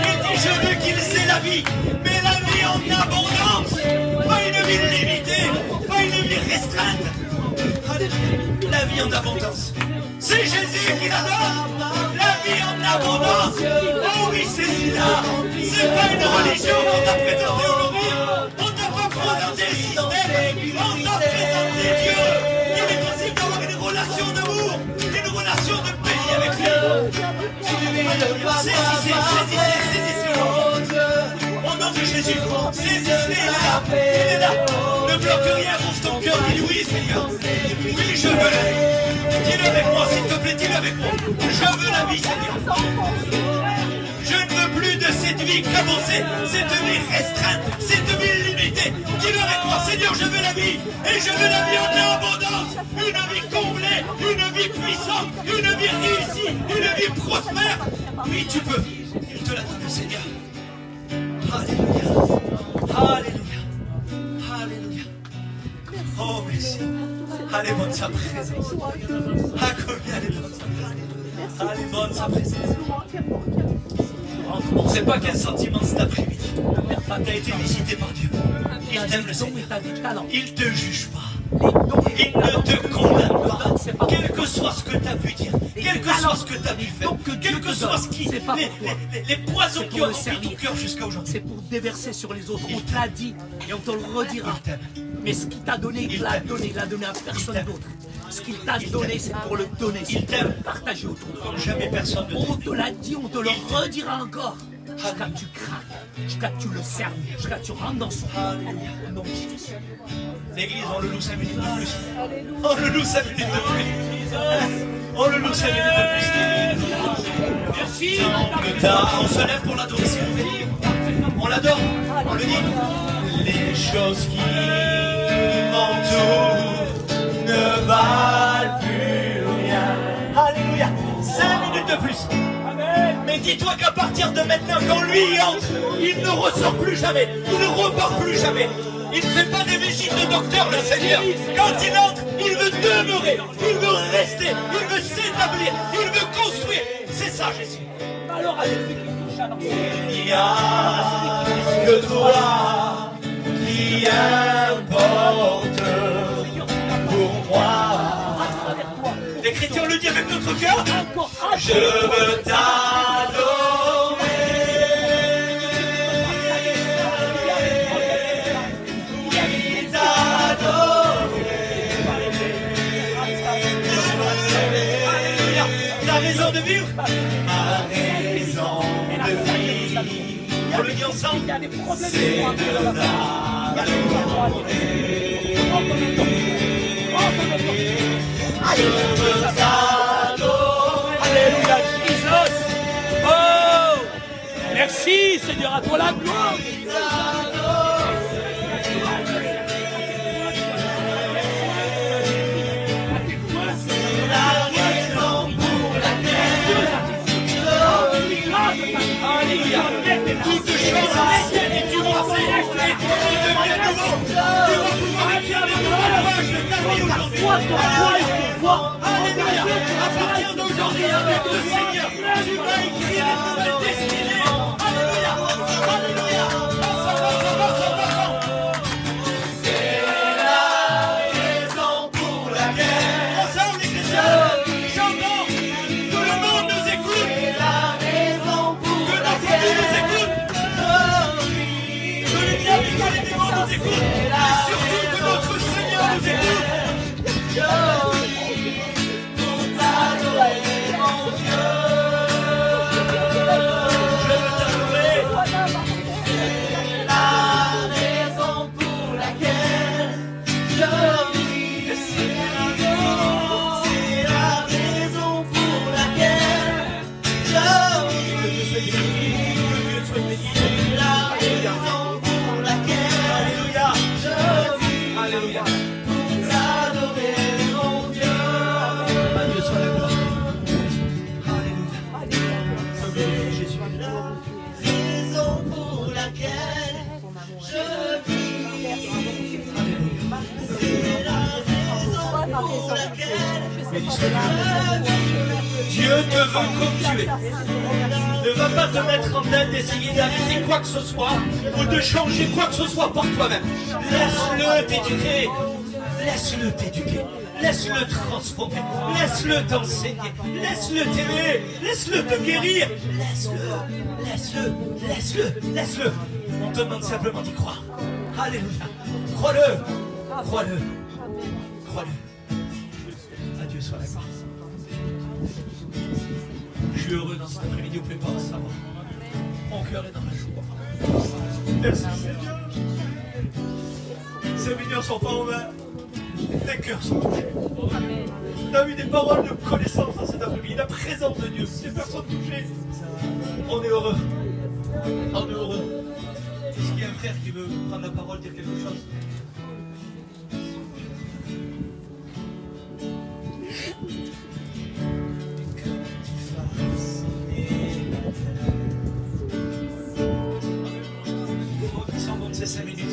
Il dit je veux qu'ils aient la vie, mais la vie en abondance. Pas une vie limitée, pas une vie restreinte. Alléluia. La vie en abondance. C'est Jésus qui la donne. La vie en abondance. Oh oui, c'est celui-là. C'est pas une religion qu'on t'a présentée aujourd'hui. On t'a pas présenté le système. On t'a présenté Dieu. Il est possible d'avoir une relation d'amour, une relation de paix avec lui. Saisissez. Au nom de Jésus, saisissez, il est là. Ne bloque rien, ouvre ton cœur, dis oui Seigneur. Oui, je veux la vie. Dis-le avec moi, s'il te plaît, dis-le avec moi. Je veux la vie, Seigneur. Je ne veux plus de cette vie cabossée, cette vie restreinte, cette vie limitée. Dis-le avec moi, Seigneur, je veux la vie. Et je veux la vie en abondance. Une vie comblée, une vie puissante, une vie réussie, une vie prospère. Oui, tu peux. Il te l'a donné, Seigneur. Alléluia. Alléluia. Alléluia. Oh, merci. Elle est bonne sa présence. Ah, combien elle est bonne sa présence. Elle est bonne sa présence. On ne sait pas quel sentiment cet après-midi. Tu as été visité par Dieu. Il t'aime le Seigneur. Il ne te juge pas. Il ne te condamne pas. Quel que soit ce que tu as pu dire, quel que soit ce que tu as pu faire, quel que soit ce qui. Les poisons qui ont rempli ton cœur jusqu'à aujourd'hui. C'est pour déverser sur les autres. On te l'a dit et on te le redira. Mais ce qu'il t'a donné, il l'a donné. Il l'a donné à personne d'autre. Ce qu'il t'a donné, c'est pour le donner. Il t'aime. Partager autour de toi. Comme jamais personne ne On te l'a dit, on te le redira encore. Jusqu'à que tu craques, jusqu'à que tu le serves, jusqu'à que tu rentres dans son au nom de Jésus. L'église, on le loue 5 minutes de plus. On le loue 5 minutes de plus. On le loue 5 minutes de plus. Merci. On se lève pour l'adoration. On l'adore. On le dit. Les choses qui m'entourent ne valent plus rien. Alléluia. 5 minutes de plus. Mais dis-toi qu'à partir de maintenant, quand lui entre, il ne ressort plus jamais. Il ne repart plus jamais. Il ne fait pas des visites de docteur, le Seigneur. Quand il entre, il veut demeurer. Il veut rester. Il veut s'établir. Il veut construire. C'est ça, Jésus. Alors, Il n'y a que toi qui importe pour moi. L'Écriture le dit avec notre cœur. Je veux t'adorer. Oui, t'adorer. Alléluia. Ta raison de vivre. Ma raison de vivre. On le dit ensemble. C'est de t'adorer. Je veux t'adorer. Alléluia, Jesus. Oh, merci Seigneur, à toi la gloire. La raison pour laquelle Alléluia. Toutes choses anciennes et tu m'enseignes et tu deviens nouveau. Tu vas pouvoir écrire les nouvelles pages de ta vie aujourd'hui. Alléluia. À partir d'aujourd'hui, avec le Seigneur, tu vas écrire les nouvelles destinées. Alléluia. Alléluia. C'est la raison pour laquelle. Ensemble, les chrétiens, chantons. Que le monde nous écoute. C'est la raison pour que la famille nous écoute. Que les diables et que les démons nous écoutent. Et surtout que notre Seigneur nous écoute. Je béni soit Dieu. Dieu te veut comme tu es. Ne va pas te mettre en tête d'essayer d'arrêter quoi que ce soit ou de changer quoi que ce soit par toi-même. Laisse-le t'éduquer. Laisse-le t'éduquer. Laisse-le transformer. Laisse-le t'enseigner. Laisse-le t'aimer. Laisse-le te guérir. Laisse-le. Laisse-le. Laisse-le. Laisse-le. On te demande simplement d'y croire. Alléluia. Crois-le. Crois-le. Crois-le. Adieu soit la gloire. Je suis heureux dans cet après-midi, vous ne pouvez pas le savoir. Mon cœur est dans la joie. Merci Seigneur. Ces millions ne sont pas ouverts. Les cœurs sont touchés. On a eu des paroles de connaissance dans cet après-midi. La présence de Dieu. Ces personnes touchées. On est heureux. On est heureux. Est-ce qu'il y a un frère qui veut prendre la parole, dire quelque chose? C'est 5 minutes.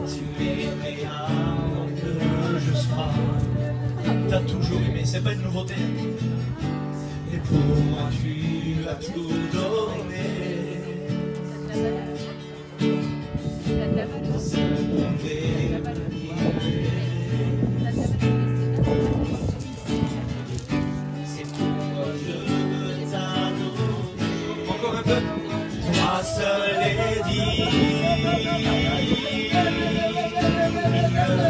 Tu aimais avant que je sois. T'as toujours aimé, c'est pas une nouveauté. Et pour moi tu as tout donné. Toi seul est digne,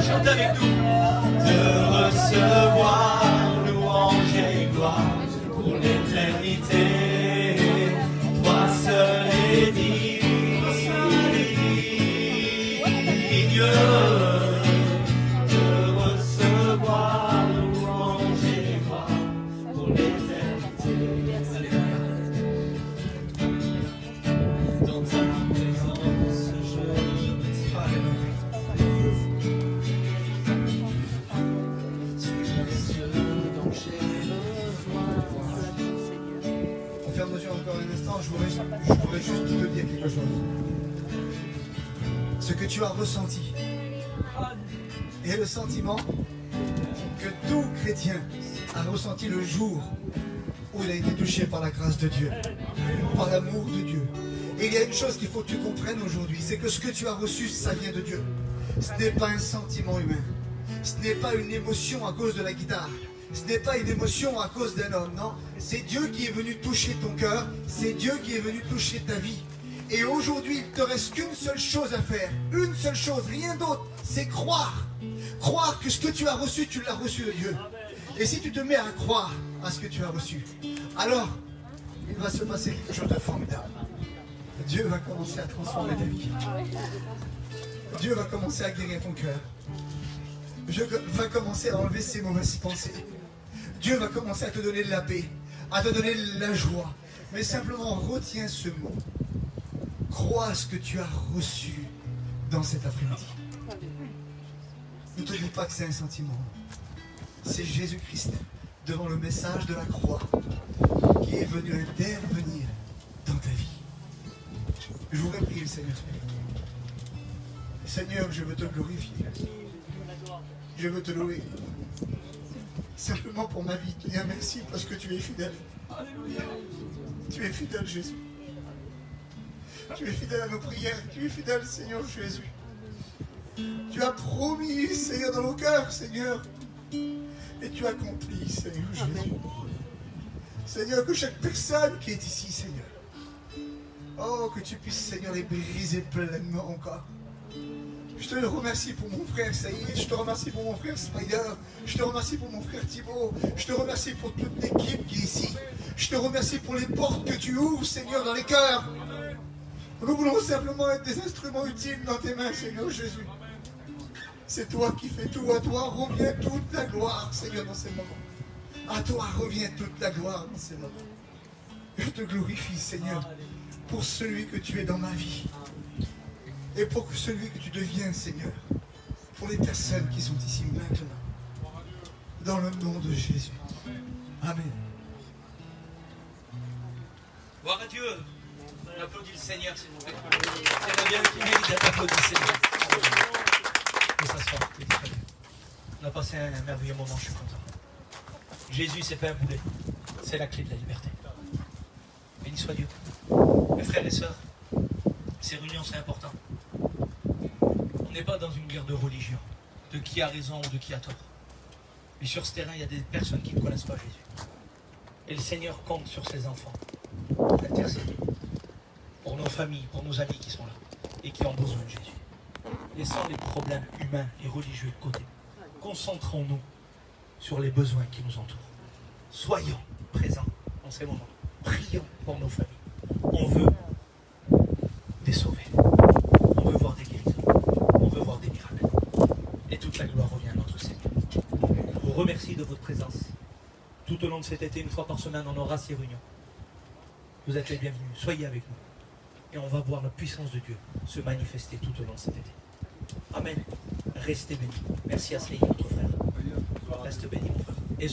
chante avec nous, de recevoir louange et gloire pour l'éternité. Toi seul est digne, de recevoir louange et gloire pour l'éternité. Dans ta présence, je me tiens. On ferme nos yeux encore un instant, je voudrais juste te dire quelque chose. Ce que tu as ressenti est le sentiment que tout chrétien a ressenti le jour où il a été touché par la grâce de Dieu, par l'amour de Dieu. Et il y a une chose qu'il faut que tu comprennes aujourd'hui, c'est que ce que tu as reçu, ça vient de Dieu. Ce n'est pas un sentiment humain. Ce n'est pas une émotion à cause de la guitare. Ce n'est pas une émotion à cause d'un homme, non. C'est Dieu qui est venu toucher ton cœur. C'est Dieu qui est venu toucher ta vie. Et aujourd'hui, il ne te reste qu'une seule chose à faire. Une seule chose, rien d'autre. C'est croire. Croire que ce que tu as reçu, tu l'as reçu de Dieu. Et si tu te mets à croire à ce que tu as reçu, alors il va se passer quelque chose de formidable. Dieu va commencer à transformer ta vie. Dieu va commencer à guérir ton cœur. Dieu va commencer à enlever ses mauvaises pensées. Dieu va commencer à te donner de la paix, à te donner de la joie. Mais simplement retiens ce mot. Crois à ce que tu as reçu dans cet après-midi. Ne te dis pas que c'est un sentiment. C'est Jésus-Christ devant le message de la croix qui est venu intervenir dans ta vie. Je voudrais prier le Seigneur. Seigneur, je veux te glorifier. Je veux te louer. Simplement pour ma vie, te dire merci parce que tu es fidèle. Tu es fidèle, Jésus. Tu es fidèle à nos prières. Tu es fidèle, Seigneur Jésus. Tu as promis, Seigneur, dans nos cœurs, Seigneur. Et tu accomplis, Seigneur Jésus. Seigneur, que chaque personne qui est ici, Seigneur, oh, que tu puisses, Seigneur, les briser pleinement encore. Je te remercie pour mon frère Saïd, je te remercie pour mon frère Spider, je te remercie pour mon frère Thibaut, je te remercie pour toute l'équipe qui est ici. Je te remercie pour les portes que tu ouvres, Seigneur, dans les cœurs. Nous voulons simplement être des instruments utiles dans tes mains, Seigneur Jésus. C'est toi qui fais tout, à toi revient toute la gloire, Seigneur, dans ces moments. À toi revient toute la gloire dans ces moments. Je te glorifie, Seigneur, pour celui que tu es dans ma vie. Et pour celui que tu deviens, Seigneur. Pour les personnes qui sont ici maintenant. Dans le nom de Jésus. Amen. Gloire à Dieu. On applaudit le Seigneur, s'il vous plaît. C'est bien qui mérite d'être applaudi, Seigneur. Et ça se fait. On a passé un merveilleux moment, je suis content. Jésus, c'est pas un boulet, c'est la clé de la liberté. Béni soit Dieu. Mes frères et sœurs, ces réunions, c'est important. On n'est pas dans une guerre de religion, de qui a raison ou de qui a tort. Mais sur ce terrain, il y a des personnes qui ne connaissent pas Jésus. Et le Seigneur compte sur ses enfants pour intercéder pour nos familles, pour nos amis qui sont là et qui ont besoin de Jésus. Laissons les problèmes humains et religieux de côté. Concentrons-nous sur les besoins qui nous entourent. Soyons présents en ces moments. Prions pour nos familles. On veut des sauvés. On veut voir des guérisons. On veut voir des miracles. Et toute la gloire revient à notre Seigneur. Je vous remercie de votre présence. Tout au long de cet été, une fois par semaine, on aura ces réunions. Vous êtes les bienvenus. Soyez avec nous. Et on va voir la puissance de Dieu se manifester tout au long de cet été. Amen. Restez bénis. Merci à Seigneur, notre frère. Reste béni, mon frère.